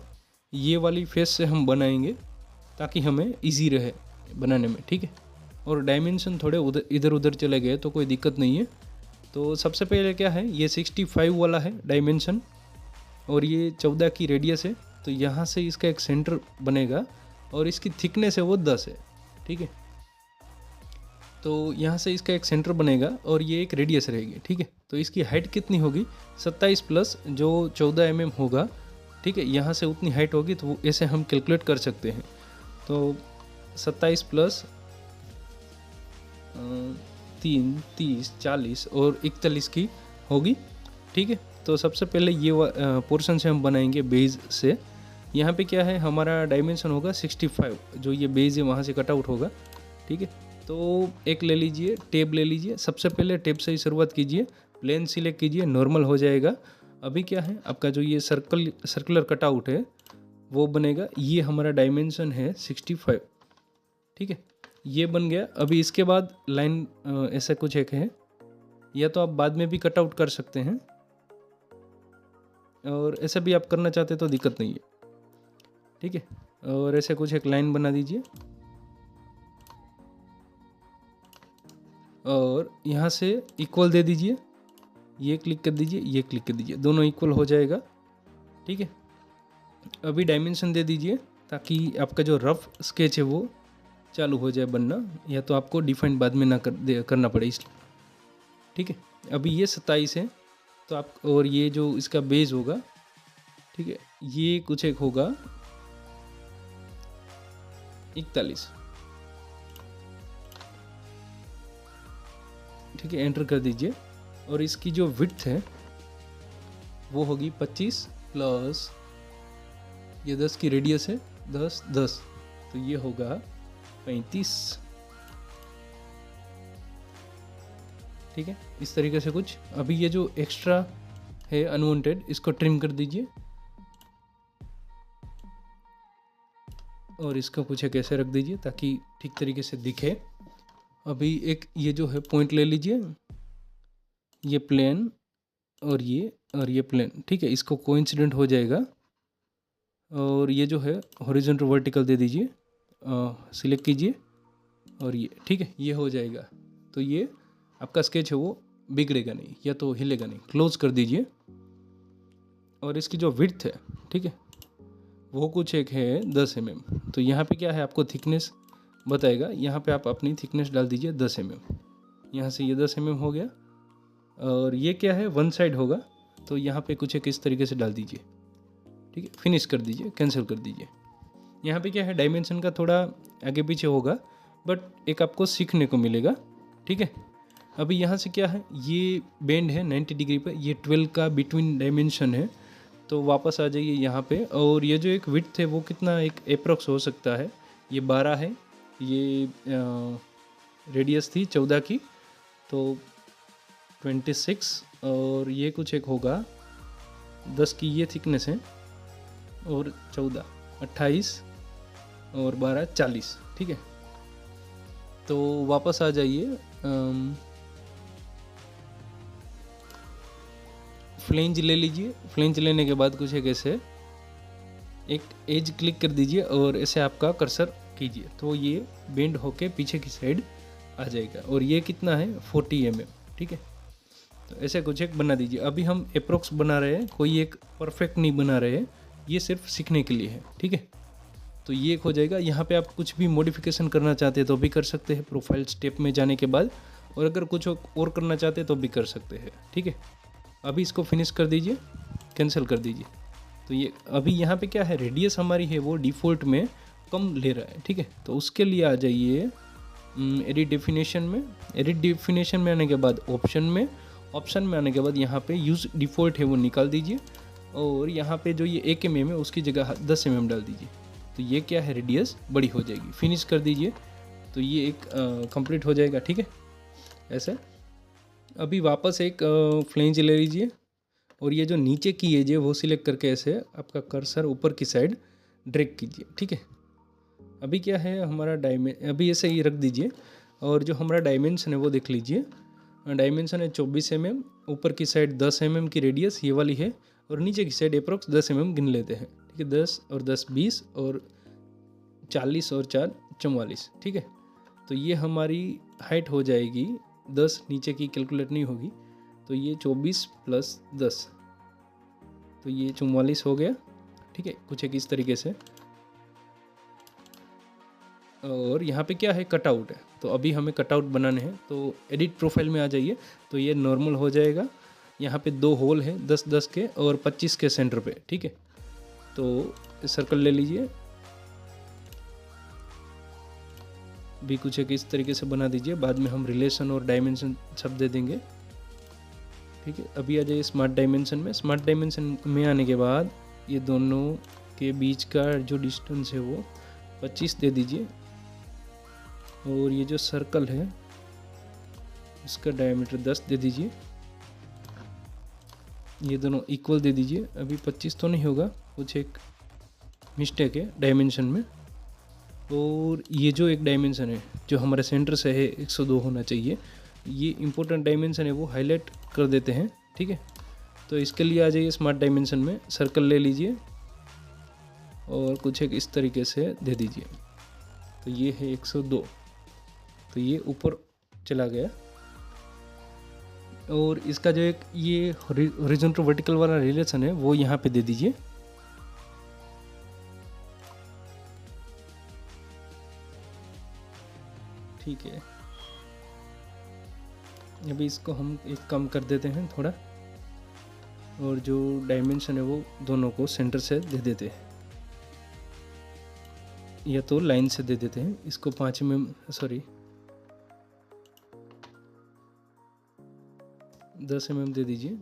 S1: ये वाली फेस से हम बनाएंगे ताकि हमें इजी रहे बनाने में, ठीक है। और डायमेंशन थोड़े इधर उधर चले गए तो कोई दिक्कत नहीं है। तो सबसे पहले क्या है, ये 65 वाला है डायमेंशन और ये 14 की रेडियस है। तो यहाँ से इसका एक सेंटर बनेगा और इसकी थिकनेस है वो 10 है, ठीक है। तो यहाँ से इसका एक सेंटर बनेगा और ये एक रेडियस रहेगी, ठीक है। तो इसकी हाइट कितनी होगी, 27 प्लस जो 14 mm होगा, ठीक है। यहाँ से उतनी हाइट होगी तो ऐसे हम कैलकुलेट कर सकते हैं। तो 27 प्लस 3, 30, 40 और 41 की होगी, ठीक है। तो सबसे पहले ये पोर्शन से हम बनाएंगे बेस से। यहाँ पे क्या है, हमारा डायमेंशन होगा 65, जो ये बेस है वहाँ से कट आउट होगा, ठीक है। तो एक ले लीजिए, टेप ले लीजिए। सबसे पहले टेप से ही शुरुआत कीजिए, प्लेन सिलेक्ट कीजिए, नॉर्मल हो जाएगा। अभी क्या है, आपका जो ये सर्कुलर कटआउट है वो बनेगा। ये हमारा डायमेंशन है 65, ठीक है। ये बन गया। अभी इसके बाद लाइन ऐसा कुछ एक है, या तो आप बाद में भी कटआउट कर सकते हैं और ऐसा भी आप करना चाहते तो दिक्कत नहीं है, ठीक है। और ऐसे कुछ एक लाइन बना दीजिए और यहाँ से इक्वल दे दीजिए। ये क्लिक कर दीजिए, ये क्लिक कर दीजिए, दोनों इक्वल हो जाएगा, ठीक है। अभी डायमेंशन दे दीजिए ताकि आपका जो रफ स्केच है वो चालू हो जाए बनना, या तो आपको डिफाइन बाद में ना करना पड़े इसलिए, ठीक है। अभी ये 27 है तो आप, और ये जो इसका बेस होगा, ठीक है, ये कुछ एक होगा 41, ठीक है। एंटर कर दीजिए और इसकी जो विड्थ है वो होगी 25 प्लस ये 10 की रेडियस है 10, 10, तो ये होगा 35, ठीक है। इस tariके से कुछ। अभी ये जो एक्स्ट्रा है अनवांटेड, इसको ट्रिम कर दीजिए और इसको कुछ एक ऐसे रख दीजिए ताकि ठीक तरीके से दिखे। अभी एक ये जो है पॉइंट ले लीजिए, ये प्लेन और ये प्लेन, ठीक है। इसको कोइंसिडेंट हो जाएगा और ये जो है हॉरिजॉन्टल वर्टिकल दे दीजिए, सिलेक्ट कीजिए और ये, ठीक है, ये हो जाएगा। तो ये आपका स्केच है वो बिगड़ेगा नहीं या तो हिलेगा नहीं। क्लोज कर दीजिए और इसकी जो विड्थ है, ठीक है, वो कुछ एक है 10 mm। तो यहाँ पे क्या है, आपको थिकनेस बताएगा। यहाँ पे आप अपनी थिकनेस डाल दीजिए 10 mm। यहाँ से ये 10 mm हो गया और ये क्या है, वन साइड होगा, तो यहाँ पे कुछ एक इस तरीके से डाल दीजिए, ठीक है। फिनिश कर दीजिए, कैंसिल कर दीजिए। यहाँ पे क्या है, डायमेंशन का थोड़ा आगे पीछे होगा बट एक आपको सीखने को मिलेगा, ठीक है। अभी यहाँ से क्या है, ये बेंड है 90 डिग्री पे, ये 12 का बिटवीन डायमेंशन है। तो वापस आ जाइए यहाँ पे और ये जो एक विड्थ है वो कितना एक अप्रोक्स हो सकता है, ये 12 है, ये रेडियस थी 14 की तो 26 और ये कुछ एक होगा 10 की ये थिकनेस है और 14, 28 और 12, 40, ठीक है। तो वापस आ जाइए, फ्लेंज ले लीजिए। फ्लेंज लेने के बाद कुछ एक ऐसे एक एज क्लिक कर दीजिए और ऐसे आपका कर्सर कीजिए तो ये बेंड होके पीछे की साइड आ जाएगा। और ये कितना है, 40 mm, ठीक है। तो ऐसे कुछ एक बना दीजिए। अभी हम अप्रोक्स बना रहे हैं, कोई एक परफेक्ट नहीं बना रहे हैं, ये सिर्फ सीखने के लिए है, ठीक है। तो ये एक हो जाएगा। यहाँ पे आप कुछ भी मॉडिफिकेशन करना चाहते हैं तो भी कर सकते हैं प्रोफाइल स्टेप में जाने के बाद, और अगर कुछ और करना चाहते हैं तो भी कर सकते हैं, ठीक है। अभी इसको फिनिश कर दीजिए, कैंसिल कर दीजिए। तो ये अभी यहाँ पे क्या है, रेडियस हमारी है वो डिफ़ॉल्ट में कम ले रहा है, ठीक है। तो उसके लिए आ जाइए एडिट डेफिनेशन में। एडिट डेफिनेशन में आने के बाद ऑप्शन में आने के बाद यहाँ पे यूज़ डिफ़ॉल्ट है वो निकाल दीजिए और यहाँ पे जो ये 1 mm है उसकी जगह 10 mm डाल दीजिए। तो ये क्या है, रेडियस बड़ी हो जाएगी। फिनिश कर दीजिए तो ये एक कंप्लीट हो जाएगा, ठीक है, ऐसे। अभी वापस एक फ्लेंज ले लीजिए और ये जो नीचे की एज है वो सिलेक्ट करके ऐसे आपका कर्सर ऊपर की साइड ड्रैग कीजिए, ठीक है। अभी क्या है हमारा अभी ऐसे ही रख दीजिए और जो हमारा डायमेंशन है वो देख लीजिए। डायमेंशन है 24 mm, ऊपर की साइड 10 mm की रेडियस ये वाली है। और नीचे की साइड अप्रोक्स 10 गिन लेते हैं। ठीक है, 10 और 10 20 और 40 और 4 44। ठीक है, तो ये हमारी हाइट हो जाएगी 10, नीचे की कैलकुलेट नहीं होगी, तो ये 24 + 10, तो ये 44 हो गया। ठीक है, कुछ एक इस तरीके से। और यहाँ पे क्या है, कटआउट है, तो अभी हमें कटआउट बनाने हैं, तो एडिट प्रोफाइल में आ जाइए, तो ये नॉर्मल हो जाएगा। यहाँ पे 2 होल है 10-10 के और 25 के सेंटर पे। ठीक है, तो सर्कल ले लीजिए, भी कुछ एक इस तरीके से बना दीजिए, बाद में हम रिलेशन और डायमेंशन सब दे देंगे। ठीक है, अभी आ जाइए स्मार्ट डायमेंशन में। स्मार्ट डायमेंशन में आने के बाद ये दोनों के बीच का जो डिस्टेंस है वो 25 दे दीजिए, और ये जो सर्कल है इसका डायमीटर 10 दे दीजिए। ये दोनों इक्वल दे दीजिए। अभी 25 तो नहीं होगा, कुछ एक मिस्टेक है डायमेंशन में। और ये जो एक डायमेंशन है जो हमारे सेंटर से है 102 होना चाहिए, ये इम्पोर्टेंट डायमेंशन है, वो हाईलाइट कर देते हैं। ठीक है, तो इसके लिए आ जाइए स्मार्ट डायमेंशन में, सर्कल ले लीजिए और कुछ एक इस तरीके से दे दीजिए। तो ये है 102, तो ये ऊपर चला गया। और इसका जो एक ये हॉरिजॉन्टल वर्टिकल वाला रिलेशन है वो यहाँ पे दे दीजिए। ठीक है, अभी इसको हम एक कम कर देते हैं थोड़ा, और जो डायमेंशन है वो दोनों को सेंटर से दे देते हैं, या तो लाइन से दे देते हैं। इसको 5 सॉरी 10 दे दीजिए,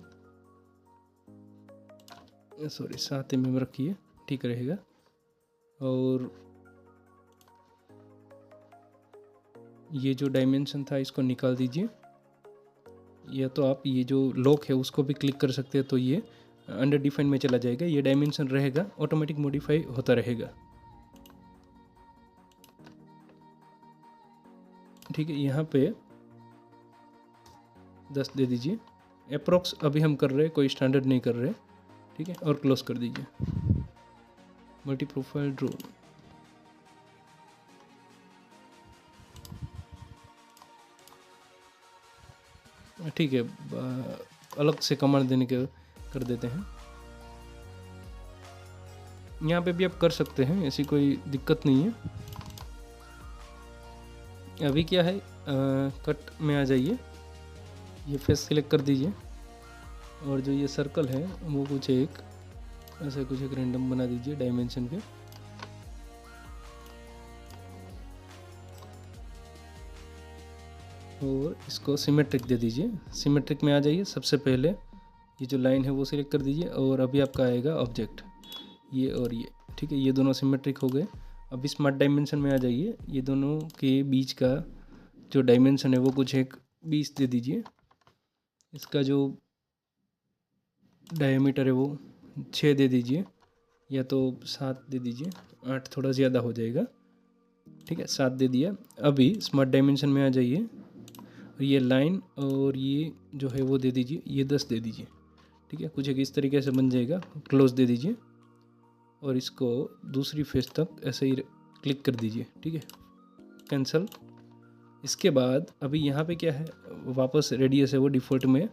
S1: सॉरी 7 रखिए, ठीक रहेगा। और ये जो डायमेंशन था इसको निकाल दीजिए, या तो आप ये जो लॉक है उसको भी क्लिक कर सकते हैं, तो ये अंडर डिफाइन में चला जाएगा। ये डायमेंशन रहेगा, ऑटोमेटिक मॉडिफाई होता रहेगा। ठीक है, यहाँ पे 10 दे दीजिए। अप्रोक्स अभी हम कर रहे हैं, कोई स्टैंडर्ड नहीं कर रहे। ठीक है, और क्लोज कर दीजिए। मल्टी प्रोफाइल ड्रो, ठीक है, अलग से कमांड देने के कर देते हैं। यहाँ पे भी आप कर सकते हैं, ऐसी कोई दिक्कत नहीं है। अभी क्या है, कट में आ जाइए, ये फेस सिलेक्ट कर दीजिए, और जो ये सर्कल है वो कुछ एक ऐसे कुछ एक रैंडम बना दीजिए डायमेंशन के। और इसको सिमेट्रिक दे दीजिए। सिमेट्रिक में आ जाइए, सबसे पहले ये जो लाइन है वो सिलेक्ट कर दीजिए, और अभी आपका आएगा ऑब्जेक्ट, ये और ये। ठीक है, ये दोनों सिमेट्रिक हो गए। अभी स्मार्ट डायमेंशन में आ जाइए, ये दोनों के बीच का जो डायमेंशन है वो कुछ एक 20 दे दीजिए। इसका जो डायमीटर है वो 6 दे दीजिए, या तो 7 दे दीजिए, 8 थोड़ा ज़्यादा हो जाएगा। ठीक है, 7 दे दिया। अभी स्मार्ट डायमेंशन में आ जाइए, ये लाइन और ये जो है वो दे दीजिए, ये 10 दे दीजिए। ठीक है, कुछ एक इस तरीके से बन जाएगा। क्लोज दे दीजिए, और इसको दूसरी फेस तक ऐसे ही क्लिक कर दीजिए। ठीक है, कैंसल। इसके बाद अभी यहाँ पे क्या है, वापस रेडियस है वो डिफ़ॉल्ट में,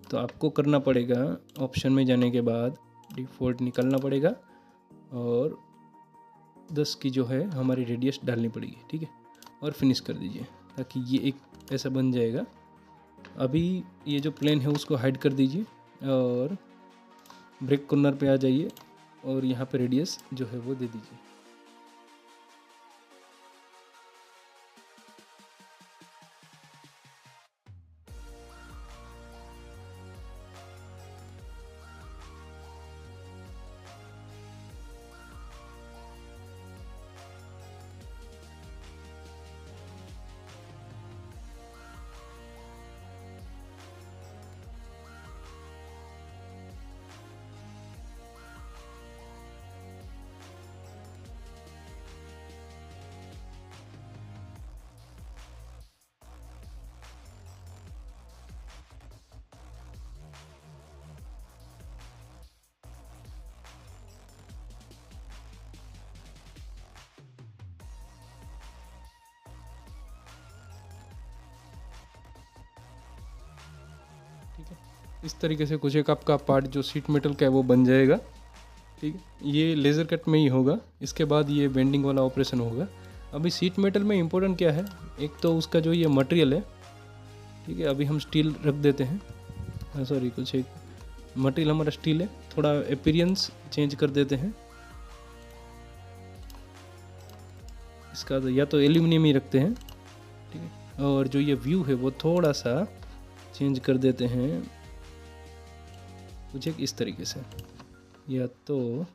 S1: तो आपको करना पड़ेगा ऑप्शन में जाने के बाद डिफ़ॉल्ट निकालना पड़ेगा, और 10 की जो है हमारी रेडियस डालनी पड़ेगी। ठीक है, और फिनिश कर दीजिए, ताकि ये एक ऐसा बन जाएगा। अभी ये जो प्लेन है उसको हाइड कर दीजिए, और ब्रेक कॉर्नर पे आ जाइए, और यहाँ पे रेडियस जो है वो दे दीजिए। इस तरीके से कुछ एक आपका पार्ट जो शीट मेटल का है वो बन जाएगा। ठीक है, ये लेज़र कट में ही होगा, इसके बाद ये बेंडिंग वाला ऑपरेशन होगा। अभी शीट मेटल में इम्पोर्टेंट क्या है, एक तो उसका जो ये मटेरियल है, ठीक है, अभी हम स्टील रख देते हैं, सॉरी कुछ एक मटेरियल हमारा स्टील है, थोड़ा अपीयरेंस चेंज कर देते हैं इसका, तो या तो एल्यूमिनियम ही रखते हैं, ठीक है, और जो ये व्यू है वो थोड़ा सा चेंज कर देते हैं कुछ एक इस तरीके से, या तो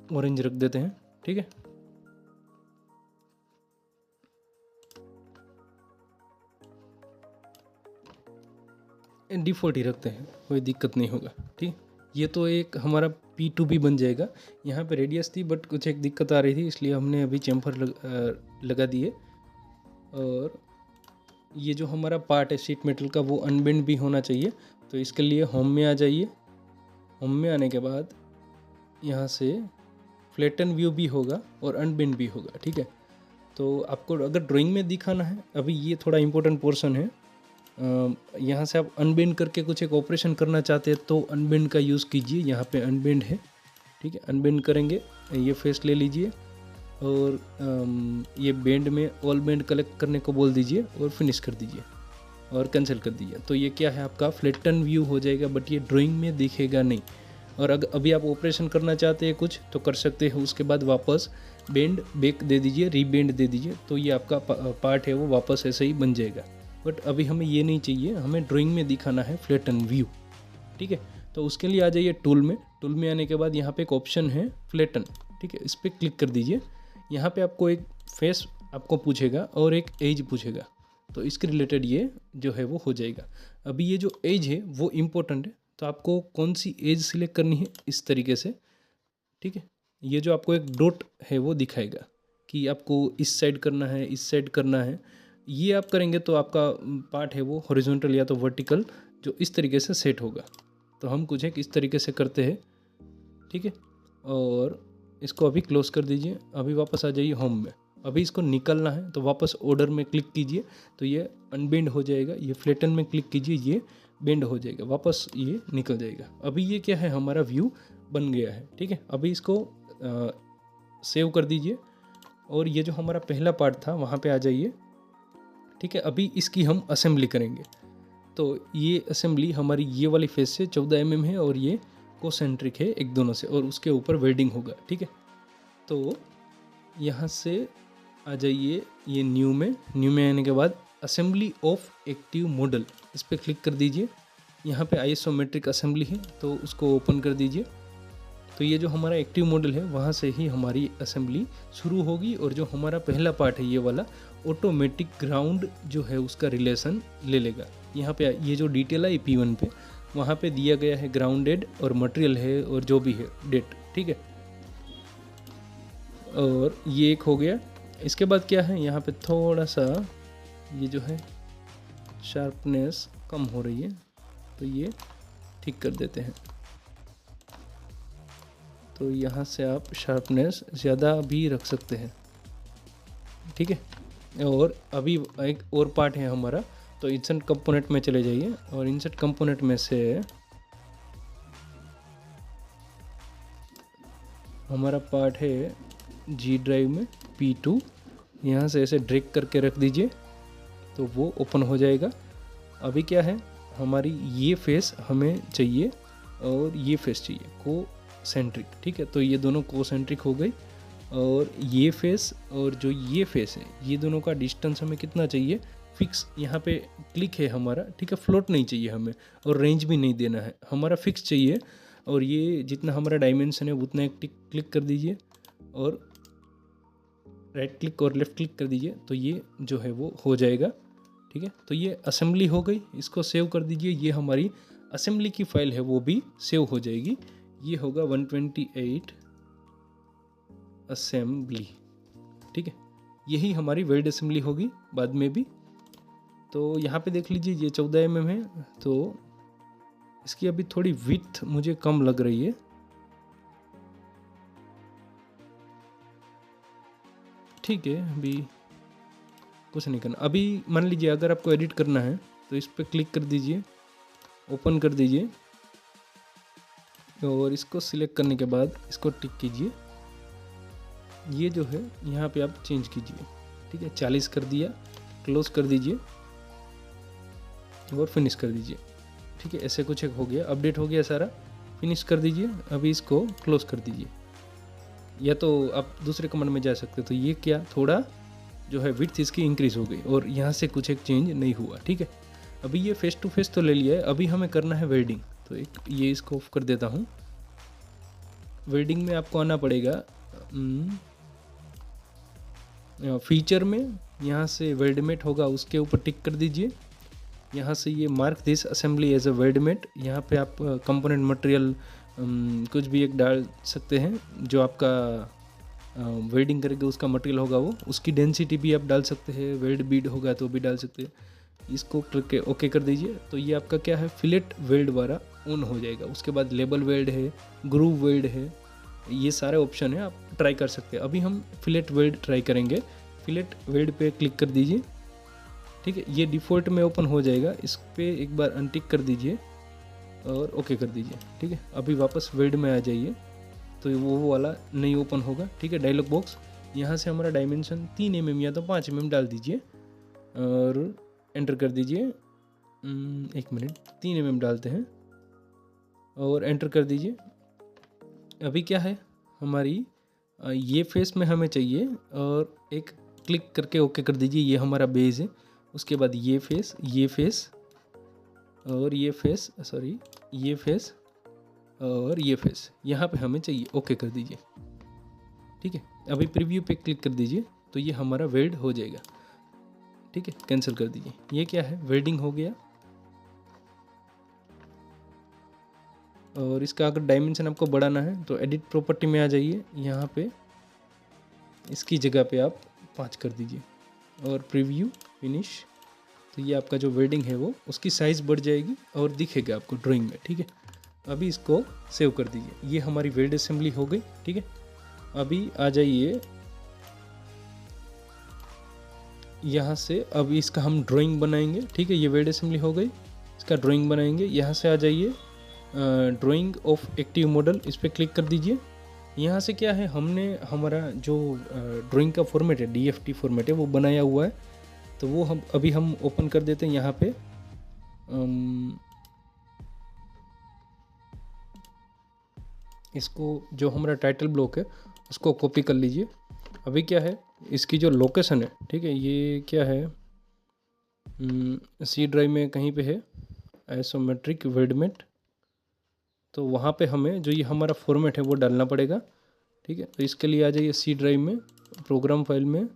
S1: ऑरेंज रख देते हैं। ठीक है, डिफ़ॉल्ट ही रखते हैं, कोई दिक्कत नहीं होगा। ठीक, ये तो एक हमारा P2B बन जाएगा। यहाँ पे रेडियस थी बट कुछ एक दिक्कत आ रही थी, इसलिए हमने अभी चैम्फर लगा दिए। और ये जो हमारा पार्ट है शीट मेटल का वो अनबेंड भी होना चाहिए, तो इसके लिए होम में आ जाइए। होम में आने के बाद यहाँ से फ्लैटन व्यू भी होगा और अनबेंड भी होगा। ठीक है, तो आपको अगर ड्राइंग में दिखाना है, अभी ये थोड़ा इम्पोर्टेंट पोर्शन है, यहाँ से आप अनबेंड करके कुछ एक ऑपरेशन करना चाहते हैं तो अनबेंड का यूज़ कीजिए। यहाँ पे अनबेंड है, ठीक है, अनबेंड करेंगे, ये फेस ले लीजिए और ये बेंड में ऑल बेंड कलेक्ट करने को बोल दीजिए और फिनिश कर दीजिए और कैंसिल कर दीजिए। तो ये क्या है, आपका फ्लैटन व्यू हो जाएगा, बट ये ड्राइंग में दिखेगा नहीं। और अगर अभी आप ऑपरेशन करना चाहते हैं कुछ तो कर सकते हैं, उसके बाद वापस बेंड बैक दे दीजिए, रीबेंड दे दीजिए, तो ये आपका पार्ट है वो वापस ऐसे ही बन जाएगा। बट अभी हमें ये नहीं चाहिए, हमें ड्राइंग में दिखाना है फ्लैटन व्यू। ठीक है, तो उसके लिए आ जाइए टूल में। टूल में आने के बाद यहाँ पे एक ऑप्शन है फ्लैटन, ठीक है, इस पर क्लिक कर दीजिए। यहाँ पे आपको एक फेस आपको पूछेगा और एक एज पूछेगा, तो इसके रिलेटेड ये जो है वो हो जाएगा। अभी ये जो एज है वो इम्पोर्टेंट है, तो आपको कौन सी एज सिलेक्ट करनी है इस तरीके से। ठीक है, ये जो आपको एक डॉट है वो दिखाएगा कि आपको इस साइड करना है, इस साइड करना है। ये आप करेंगे तो आपका पार्ट है वो हॉरिजॉन्टल या तो वर्टिकल जो इस तरीके से सेट होगा। तो हम कुछ एक इस तरीके से करते हैं। ठीक है, और इसको अभी क्लोज कर दीजिए। अभी वापस आ जाइए होम में। अभी इसको निकलना है तो वापस ऑर्डर में क्लिक कीजिए, तो ये अनबेंड हो जाएगा। ये फ्लैटन में क्लिक कीजिए, ये बेंड हो जाएगा, वापस ये निकल जाएगा। अभी ये क्या है, हमारा व्यू बन गया है। ठीक है, अभी इसको सेव कर दीजिए और ये जो हमारा पहला पार्ट था वहाँ पे आ जाइए। ठीक है, अभी इसकी हम असेंबली करेंगे। तो ये असेंबली हमारी ये वाली फेस से 14 mm है और ये कोसेंट्रिक है एक दोनों से, और उसके ऊपर वेल्डिंग होगा। ठीक है, तो यहाँ से आ जाइए ये न्यू में आने के बाद असेंबली ऑफ एक्टिव मॉडल, इस पर क्लिक कर दीजिए। यहाँ पे आइसोमेट्रिक असेंबली है तो उसको ओपन कर दीजिए। तो ये जो हमारा एक्टिव मॉडल है वहाँ से ही हमारी असेंबली शुरू होगी, और जो हमारा पहला पार्ट है ये वाला ऑटोमेटिक ग्राउंड जो है उसका रिलेशन ले लेगा। यहाँ पे ये जो डिटेल है P1 पे, वहाँ पे दिया गया है ग्राउंडेड और मटेरियल है और जो भी है डेट। ठीक है, और ये एक हो गया। इसके बाद क्या है, यहाँ पे थोड़ा सा ये जो है शार्पनेस कम हो रही है, तो ये ठीक कर देते हैं। तो यहाँ से आप शार्पनेस ज़्यादा भी रख सकते हैं। ठीक है, और अभी एक और पार्ट है हमारा, तो इंसर्ट कंपोनेंट में चले जाइए और इंसर्ट कंपोनेंट में से हमारा पार्ट है G ड्राइव में P2, यहाँ से ऐसे ड्रैग करके रख दीजिए तो वो ओपन हो जाएगा। अभी क्या है, हमारी ये फेस हमें चाहिए और ये फेस चाहिए को सेंट्रिक। ठीक है, तो ये दोनों को सेंट्रिक हो गई, और ये फेस और जो ये फेस है ये दोनों का डिस्टेंस हमें कितना चाहिए, फिक्स यहाँ पे क्लिक है हमारा। ठीक है, फ्लोट नहीं चाहिए हमें और रेंज भी नहीं देना है, हमारा फिक्स चाहिए। और ये जितना हमारा डायमेंशन है उतना एक क्लिक कर दीजिए और राइट क्लिक और लेफ़्ट क्लिक कर दीजिए, तो ये जो है वो हो जाएगा। ठीक है, तो ये असेंबली हो गई, इसको सेव कर दीजिए। ये हमारी असेंबली की फाइल है वो भी सेव हो जाएगी। ये होगा 128 असेंबली। ठीक है, यही हमारी वेल्ड असेंबली होगी बाद में भी। तो यहाँ पे देख लीजिए ये 14 mm है, तो इसकी अभी थोड़ी विड्थ मुझे कम लग रही है। ठीक है, अभी कुछ नहीं करना। अभी मान लीजिए अगर आपको एडिट करना है तो इस पर क्लिक कर दीजिए, ओपन कर दीजिए और इसको सिलेक्ट करने के बाद इसको टिक कीजिए। ये जो है यहाँ पे आप चेंज कीजिए, ठीक है। 40 कर दिया, क्लोज कर दीजिए और फिनिश कर दीजिए, ठीक है। ऐसे कुछ एक हो गया, अपडेट हो गया सारा, फिनिश कर दीजिए। अभी इसको क्लोज कर दीजिए, या तो आप दूसरे कमांड में जा सकते हो। तो ये क्या, थोड़ा जो है विड्थ इसकी इंक्रीज हो गई और यहाँ से कुछ एक चेंज नहीं हुआ, ठीक है। अभी ये फेस टू फेस तो ले लिया है, अभी हमें करना है वेल्डिंग। तो एक ये इसको ऑफ कर देता हूँ। वेल्डिंग में आपको आना पड़ेगा फीचर में, यहाँ से वेल्डमेट होगा उसके ऊपर टिक कर दीजिए। यहाँ से ये mark this assembly as a weldment, यहाँ पे आप कंपोनेंट मटेरियल कुछ भी एक डाल सकते हैं जो आपका वेल्डिंग करेंगे उसका मटेरियल होगा वो, उसकी डेंसिटी भी आप डाल सकते हैं, वेल्ड बीड होगा तो भी डाल सकते हैं। इसको क्लिक ओके कर दीजिए। तो ये आपका क्या है, फिलेट वेल्ड वाला ऑन हो जाएगा। उसके बाद लेबल वेल्ड है, ग्रूव वेल्ड है, ये सारे ऑप्शन है, आप ट्राई कर सकते हैं। अभी हम फिलेट वेल्ड ट्राई करेंगे। फिलेट वेल्ड पे क्लिक कर दीजिए, ठीक है। ये डिफ़ॉल्ट में ओपन हो जाएगा, इस पर एक बार अनटिक कर दीजिए और ओके कर दीजिए, ठीक है। अभी वापस वेल्ड में आ जाइए तो वो वाला नहीं ओपन होगा, ठीक है। डायलॉग बॉक्स, यहाँ से हमारा डायमेंशन 3 mm या तो 5 mm डाल दीजिए और एंटर कर दीजिए। 1 मिनट, 3 mm डालते हैं और एंटर कर दीजिए। अभी क्या है हमारी ये फेस में हमें चाहिए और एक क्लिक करके ओके कर दीजिए। ये हमारा बेस है। उसके बाद ये फेस और ये फेस, सॉरी ये फेस और ये फेस यहाँ पे हमें चाहिए, ओके कर दीजिए, ठीक है। अभी प्रीव्यू पे क्लिक कर दीजिए तो ये हमारा वेल्ड हो जाएगा, ठीक है। कैंसिल कर दीजिए। ये क्या है, वेल्डिंग हो गया। और इसका अगर डायमेंशन आपको बढ़ाना है तो एडिट प्रॉपर्टी में आ जाइए, यहाँ पे इसकी जगह पे आप 5 कर दीजिए और प्रीव्यू फिनिश। तो ये आपका जो वेल्डिंग है वो उसकी साइज़ बढ़ जाएगी और दिखेगा आपको ड्राइंग में, ठीक है। अभी इसको सेव कर दीजिए। ये हमारी वेल्ड असेंबली हो गई, ठीक है। अभी आ जाइए यहाँ से, अभी इसका हम ड्राइंग बनाएंगे, ठीक है। ये वेल्ड असेंबली हो गई, इसका ड्राइंग बनाएंगे। यहाँ से आ जाइए ड्राइंग ऑफ एक्टिव मॉडल, इस पर क्लिक कर दीजिए। यहाँ से क्या है, हमने हमारा जो ड्राइंग का फॉर्मेट है DFT फॉर्मेट है वो बनाया हुआ है। तो वो हम ओपन कर देते हैं। यहाँ पे इसको जो हमारा टाइटल ब्लॉक है उसको कॉपी कर लीजिए। अभी क्या है, इसकी जो लोकेशन है, ठीक है, ये क्या है, C ड्राइव में कहीं पे है आइसोमेट्रिक वेल्डमेट। तो वहाँ पे हमें जो ये हमारा फॉर्मेट है वो डालना पड़ेगा, ठीक है। तो इसके लिए आ जाइए C ड्राइव में, प्रोग्राम फाइल में,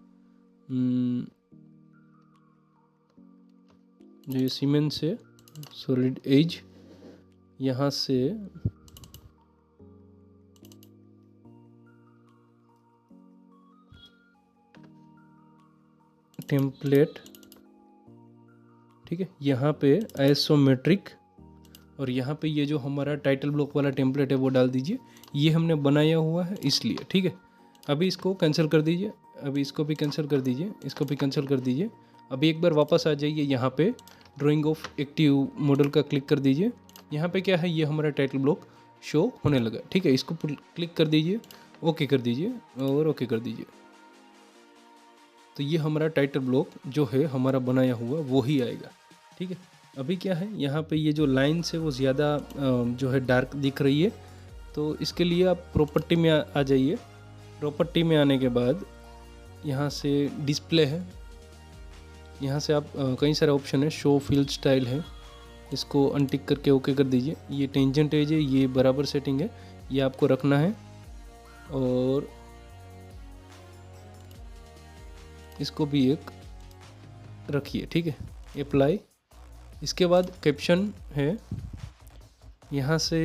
S1: जो ये सीमेंस से सॉलिड एज, यहाँ से टेम्पलेट, ठीक है, यहाँ पे आइसोमेट्रिक और यहाँ पे ये जो हमारा टाइटल ब्लॉक वाला टेम्पलेट है वो डाल दीजिए। ये हमने बनाया हुआ है इसलिए, ठीक है। अभी इसको कैंसिल कर दीजिए, अभी इसको भी कैंसिल कर दीजिए, इसको भी कैंसिल कर दीजिए। अभी एक बार वापस आ जाइए, यहाँ पे ड्राइंग ऑफ एक्टिव मॉडल का क्लिक कर दीजिए। यहाँ पे क्या है, ये हमारा टाइटल ब्लॉक शो होने लगा, ठीक है। इसको क्लिक कर दीजिए, ओके कर दीजिए और ओके कर दीजिए। तो ये हमारा टाइटल ब्लॉक जो है हमारा बनाया हुआ वो ही आएगा, ठीक है। अभी क्या है, यहाँ पे ये जो लाइन्स है वो ज़्यादा जो है डार्क दिख रही है। तो इसके लिए आप प्रॉपर्टी में आ जाइए। प्रॉपर्टी में आने के बाद यहाँ से डिस्प्ले है, यहाँ से आप कई सारे ऑप्शन है, शो फील्ड स्टाइल है, इसको अनटिक करके ओके कर दीजिए। ये टेंजेंट एज है, ये बराबर सेटिंग है, ये आपको रखना है और इसको भी एक रखिए, ठीक है। अप्लाई। इसके बाद कैप्शन है, यहाँ से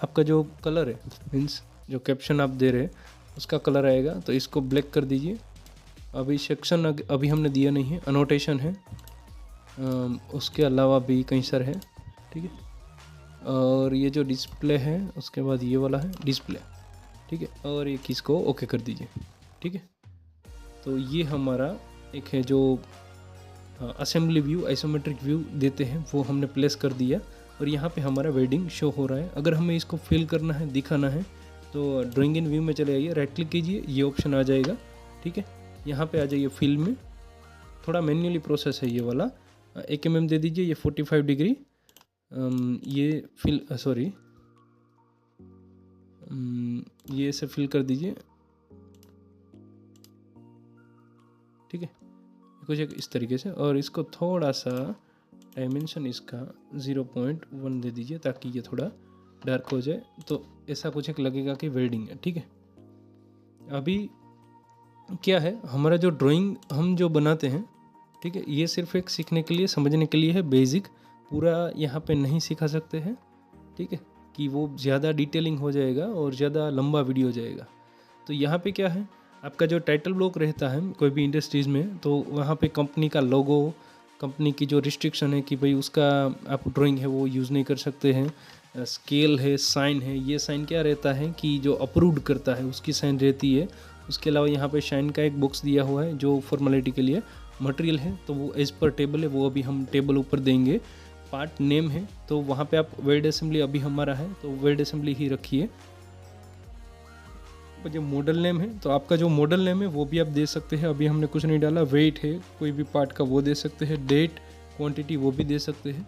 S1: आपका जो कलर है, मीन्स जो कैप्शन आप दे रहे हैं उसका कलर आएगा, तो इसको ब्लैक कर दीजिए। अभी सेक्शन अभी हमने दिया नहीं है, अनोटेशन है, उसके अलावा भी कई सारे हैं, ठीक है। और ये जो डिस्प्ले है उसके बाद ये वाला है डिस्प्ले, ठीक है। और एक इसको ओके कर दीजिए, ठीक है। तो ये हमारा एक है जो असेंबली व्यू, आइसोमेट्रिक व्यू देते हैं, वो हमने प्लेस कर दिया और यहाँ पे हमारा वेल्डिंग शो हो रहा है। अगर हमें इसको फिल करना है, दिखाना है, तो ड्राइंग इन व्यू में चले आइए, राइट क्लिक कीजिए, ये ऑप्शन आ जाएगा। ठीक है, यहाँ पे आ जाइए फिल में, थोड़ा मैन्युअली प्रोसेस है ये वाला। 1 mm दे दीजिए, ये 45 डिग्री ये फिल सॉरी ये से फिल कर दीजिए। ठीक है, कुछ एक इस तरीके से, और इसको थोड़ा सा डायमेंशन इसका 0.1 दे दीजिए ताकि ये थोड़ा डार्क हो जाए, तो ऐसा कुछ एक लगेगा कि वेल्डिंग है। ठीक है, अभी क्या है, हमारा जो ड्राइंग हम जो बनाते हैं, ठीक है, ये सिर्फ एक सीखने के लिए, समझने के लिए है, बेसिक पूरा यहाँ पे नहीं सिखा सकते हैं। ठीक है, कि वो ज़्यादा डिटेलिंग हो जाएगा और ज़्यादा लंबा वीडियो हो जाएगा। तो यहाँ पे क्या है, आपका जो टाइटल ब्लॉक रहता है कोई भी इंडस्ट्रीज़ में, तो वहाँ पे कंपनी का लोगो, कंपनी की जो रिस्ट्रिक्शन है कि भाई उसका आप ड्राइंग है वो यूज़ नहीं कर सकते हैं, स्केल है, साइन है, ये साइन क्या रहता है कि जो अप्रूव्ड करता है उसकी साइन रहती है। उसके अलावा यहाँ पे शाइन का एक बॉक्स दिया हुआ है जो फॉर्मेलिटी के लिए। मटेरियल है तो वो एज पर टेबल है, वो अभी हम टेबल ऊपर देंगे। पार्ट नेम है तो वहाँ पे आप वेल्ड असेंबली अभी हमारा है तो वेल्ड असेंबली ही रखिए। जो मॉडल नेम है तो आपका जो मॉडल नेम है वो भी आप दे सकते हैं, अभी हमने कुछ नहीं डाला। वेट है कोई भी पार्ट का वो दे सकते हैं, डेट, क्वांटिटी वो भी दे सकते हैं।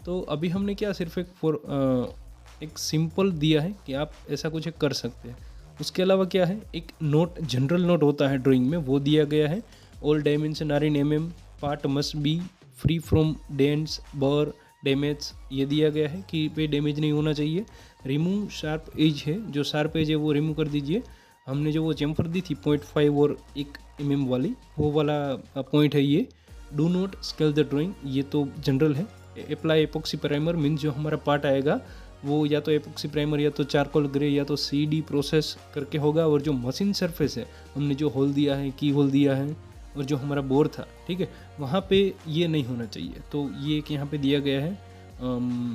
S1: तो अभी हमने क्या सिर्फ एक सिंपल दिया है कि आप ऐसा कुछ कर सकते हैं। उसके अलावा क्या है, एक नोट, जनरल नोट होता है ड्राइंग में, वो दिया गया है। All dimension are in mm, part must be free from dents, burr, damage, ये दिया गया है कि पे डैमेज नहीं होना चाहिए। रिमूव शार्प एज है, जो शार्प एज है वो रिमूव कर दीजिए। हमने जो वो चैम्फर दी थी 0.5 और 1 mm वाली, वो वाला पॉइंट है ये। Do not scale the drawing, ये तो जनरल है। अप्लाई एपॉक्सी प्राइमर मीन्स जो हमारा पार्ट आएगा वो या तो एपॉक्सी प्राइमर या तो चारकोल ग्रे या तो CD प्रोसेस करके होगा। और जो मशीन सरफेस है, हमने जो होल दिया है, की होल दिया है, और जो हमारा बोर था, ठीक है, वहाँ पे ये नहीं होना चाहिए। तो ये एक यहाँ पे दिया गया है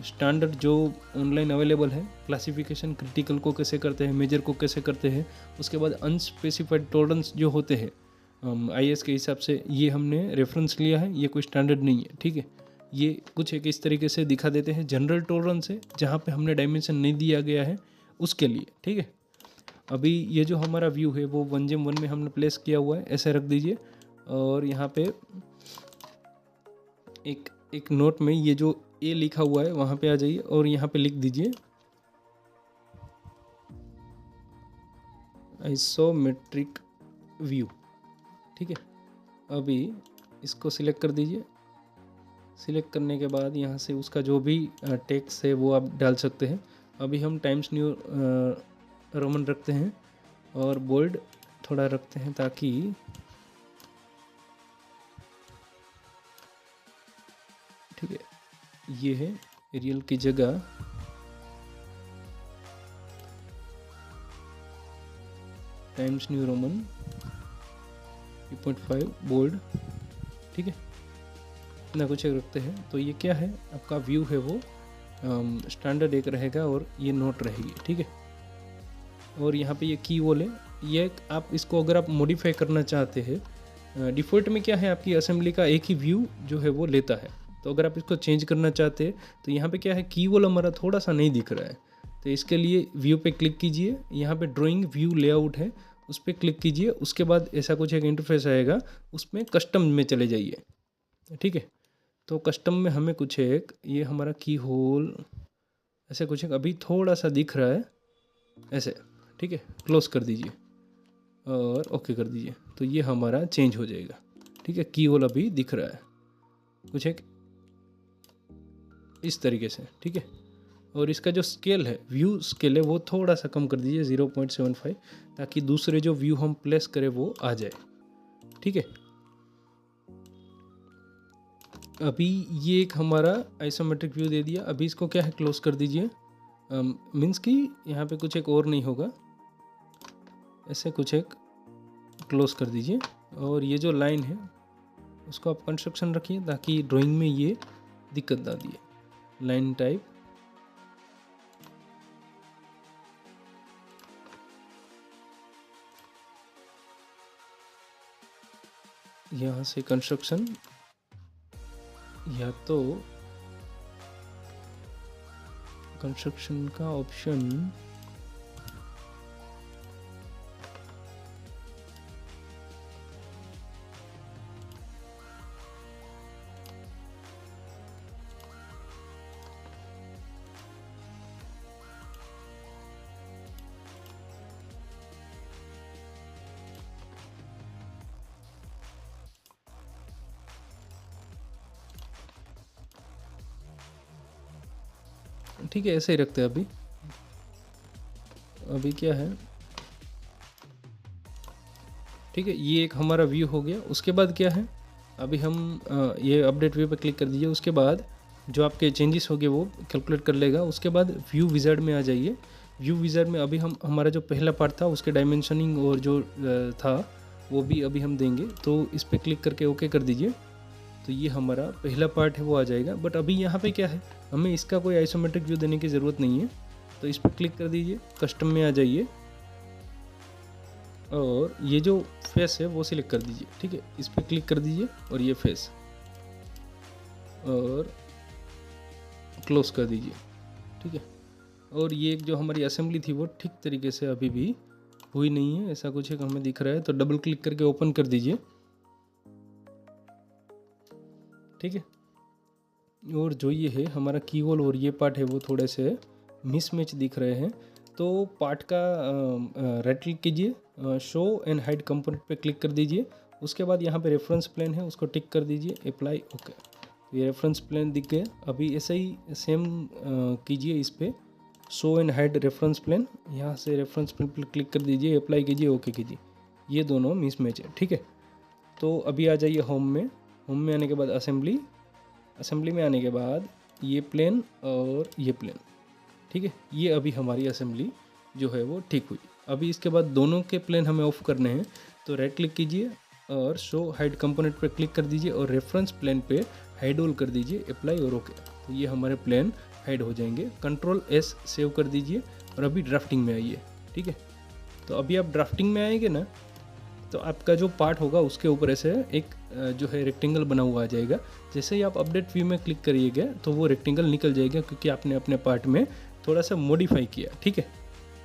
S1: स्टैंडर्ड जो ऑनलाइन अवेलेबल है। क्लासिफिकेशन क्रिटिकल को कैसे करते हैं, मेजर को कैसे करते हैं। उसके बाद अनस्पेसिफाइड टॉलरेंस जो होते हैं IS के हिसाब से, ये हमने रेफरेंस लिया है, ये कोई स्टैंडर्ड नहीं है। ठीक है, ये कुछ एक इस तरीके से दिखा देते हैं। जनरल टॉलरेंस है जहाँ पे हमने डायमेंशन नहीं दिया गया है उसके लिए। ठीक है, अभी ये जो हमारा व्यू है वो 1:1 में हमने प्लेस किया हुआ है, ऐसे रख दीजिए। और यहाँ पे एक नोट में ये जो A लिखा हुआ है वहाँ पे आ जाइए और यहाँ पे लिख दीजिए आइसोमेट्रिक व्यू। ठीक है, अभी इसको सिलेक्ट कर दीजिए। सिलेक्ट करने के बाद यहाँ से उसका जो भी टेक्स्ट है वो आप डाल सकते हैं। अभी हम टाइम्स न्यू रोमन रखते हैं और बोल्ड थोड़ा रखते हैं ताकि ठीक है, ये है एरियल की जगह टाइम्स न्यू रोमन 3.5 बोल्ड। ठीक है, इतना कुछ रखते हैं। तो ये क्या है, आपका व्यू है वो स्टैंडर्ड एक रहेगा और ये नोट रहेगी। ठीक है, और यहाँ पे ये की वॉल है, ये आप इसको अगर आप मॉडिफाई करना चाहते हैं, डिफ़ॉल्ट में क्या है आपकी असेंबली का एक ही व्यू जो है वो लेता है। तो अगर आप इसको चेंज करना चाहते हैं तो यहाँ पे क्या है, की वॉल हमारा थोड़ा सा नहीं दिख रहा है। तो इसके लिए व्यू पे क्लिक कीजिए, यहाँ पे ड्राइंग व्यू लेआउट है, उस पर क्लिक कीजिए। उसके बाद ऐसा कुछ एक इंटरफेस आएगा, उसमें कस्टम में चले जाइए। ठीक है, तो कस्टम में हमें कुछ एक ये हमारा की होल ऐसे कुछ एक अभी थोड़ा सा दिख रहा है ऐसे। ठीक है, क्लोज कर दीजिए और ओके कर दीजिए, तो ये हमारा चेंज हो जाएगा। ठीक है, की होल अभी दिख रहा है कुछ एक इस तरीके से। ठीक है, और इसका जो स्केल है, व्यू स्केल है, वो थोड़ा सा कम कर दीजिए 0.75, ताकि दूसरे जो व्यू हम प्लेस करें वो आ जाए। ठीक है, अभी ये एक हमारा आइसोमेट्रिक व्यू दे दिया। अभी इसको क्या है, क्लोज कर दीजिए। मीन्स कि यहाँ पे कुछ एक और नहीं होगा, ऐसे कुछ एक क्लोज कर दीजिए। और ये जो लाइन है उसको आप कंस्ट्रक्शन रखिए ताकि ड्राइंग में ये दिक्कत ना दिए। लाइन टाइप यहाँ से कंस्ट्रक्शन या तो कंस्ट्रक्शन का ऑप्शन ठीक है, ऐसे ही रखते हैं अभी। अभी क्या है, ठीक है, ये एक हमारा व्यू हो गया। उसके बाद क्या है, अभी हम ये अपडेट व्यू पे क्लिक कर दीजिए। उसके बाद जो आपके चेंजेस हो गए वो कैलकुलेट कर लेगा। उसके बाद व्यू विज़ार्ड में आ जाइए। व्यू विज़ार्ड में अभी हम हमारा जो पहला पार्ट था उसके डायमेंशनिंग और जो था वो भी अभी हम देंगे। तो इस पर क्लिक करके ओके कर दीजिए। तो ये हमारा पहला पार्ट है वो आ जाएगा। बट अभी यहाँ पे क्या है, हमें इसका कोई आइसोमेट्रिक व्यू देने की ज़रूरत नहीं है। तो इस पर क्लिक कर दीजिए, कस्टम में आ जाइए और ये जो फेस है वो सिलेक्ट कर दीजिए। ठीक है, इस पर क्लिक कर दीजिए और ये फेस और क्लोज कर दीजिए। ठीक है, और ये जो हमारी असेंबली थी वो ठीक तरीके से अभी भी हुई नहीं है, ऐसा कुछ एक हमें दिख रहा है। तो डबल क्लिक करके ओपन कर दीजिए। ठीक है, और जो ये है हमारा कीबोर्ड और ये पार्ट है वो थोड़े से मिसमैच दिख रहे हैं। तो पार्ट का राइट क्लिक कीजिए, शो एंड हाइड कंपोनेंट पे क्लिक कर दीजिए। उसके बाद यहाँ पे रेफरेंस प्लेन है उसको टिक कर दीजिए, अप्लाई ओके। ये रेफरेंस प्लेन दिख गया। अभी ऐसे ही सेम कीजिए इस पर, show and hide reference plane. यहाँ से रेफरेंस प्लेन पर क्लिक कर दीजिए, अप्लाई कीजिए, ओके कीजिए। ये दोनों मिसमैच है। ठीक है, तो अभी आ जाइए होम में। होम में आने के बाद असेंबली, असेंबली में आने के बाद ये प्लेन और ये प्लेन। ठीक है, ये अभी हमारी असेंबली जो है वो ठीक हुई। अभी इसके बाद दोनों के प्लेन हमें ऑफ करने हैं। तो राइट क्लिक कीजिए और शो हाइड कंपोनेंट पे क्लिक कर दीजिए और रेफरेंस प्लेन पे हाइड ऑल कर दीजिए, अप्लाई और ओके। तो ये हमारे प्लेन हाइड हो जाएंगे। कंट्रोल एस सेव कर दीजिए और अभी ड्राफ्टिंग में आइए। ठीक है, तो अभी आप ड्राफ्टिंग में आएंगे ना, तो आपका जो पार्ट होगा उसके ऊपर ऐसे एक जो है रेक्टेंगल बना हुआ आ जाएगा। जैसे ही आप अपडेट व्यू में क्लिक करिएगा तो वो रेक्टेंगल निकल जाएगा, क्योंकि आपने अपने पार्ट में थोड़ा सा मॉडिफाई किया। ठीक है,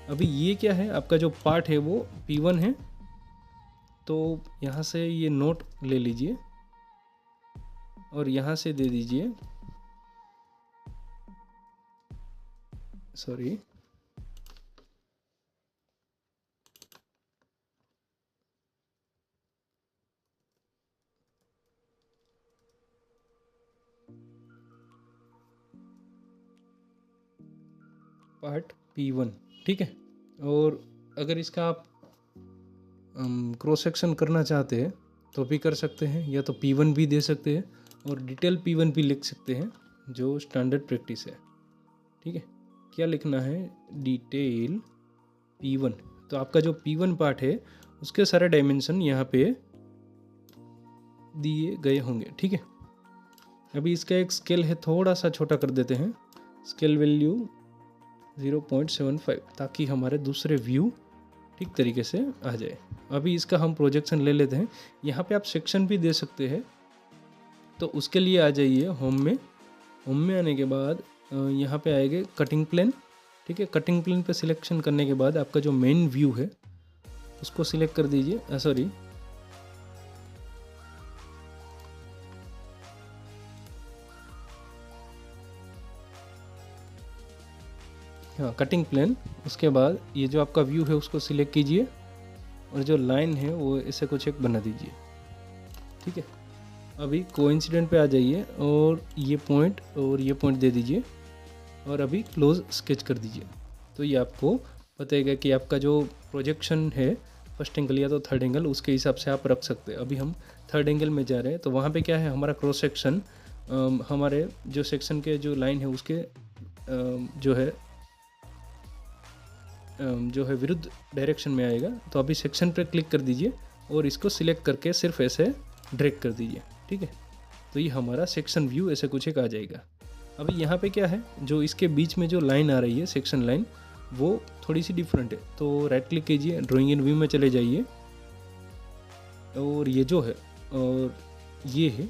S1: अभी ये क्या है, आपका जो पार्ट है वो P1 है। तो यहाँ से ये नोट ले लीजिए और यहाँ से दे दीजिए, सॉरी, पार्ट P1। ठीक है, और अगर इसका आप क्रॉस सेक्शन करना चाहते हैं तो भी कर सकते हैं, या तो P1 भी दे सकते हैं और डिटेल P1 भी लिख सकते हैं, जो स्टैंडर्ड प्रैक्टिस है। ठीक है, क्या लिखना है, डिटेल P1। तो आपका जो P1 पार्ट है उसके सारे डायमेंशन यहाँ पे दिए गए होंगे। ठीक है, अभी इसका एक स्केल है, थोड़ा सा छोटा कर देते हैं, स्केल वैल्यू 0.75, ताकि हमारे दूसरे व्यू ठीक तरीके से आ जाए। अभी इसका हम प्रोजेक्शन ले लेते हैं। यहाँ पे आप सेक्शन भी दे सकते हैं। तो उसके लिए आ जाइए होम में। होम में आने के बाद यहाँ पे आएंगे कटिंग प्लेन। ठीक है, कटिंग प्लेन पे सिलेक्शन करने के बाद आपका जो मेन व्यू है उसको सिलेक्ट कर दीजिए, सॉरी, हाँ, कटिंग प्लेन। उसके बाद ये जो आपका व्यू है उसको सिलेक्ट कीजिए और जो लाइन है वो ऐसे कुछ एक बना दीजिए। ठीक है, अभी कोइंसिडेंट पे आ जाइए और ये पॉइंट दे दीजिए और अभी क्लोज स्केच कर दीजिए। तो ये आपको बताएगा कि आपका जो प्रोजेक्शन है फर्स्ट एंगल या तो थर्ड एंगल, उसके हिसाब से आप रख सकते हैं। अभी हम थर्ड एंगल में जा रहे हैं, तो वहाँ पे क्या है, हमारा क्रॉस सेक्शन हमारे जो सेक्शन के जो लाइन है उसके जो है विरुद्ध डायरेक्शन में आएगा। तो अभी सेक्शन पर क्लिक कर दीजिए और इसको सिलेक्ट करके सिर्फ ऐसे ड्रैग कर दीजिए। ठीक है, तो ये हमारा सेक्शन व्यू ऐसे कुछ एक आ जाएगा। अभी यहाँ पे क्या है, जो इसके बीच में जो लाइन आ रही है सेक्शन लाइन, वो थोड़ी सी डिफरेंट है। तो राइट क्लिक कीजिए, ड्राइंग इन व्यू में चले जाइए और ये जो है और ये है,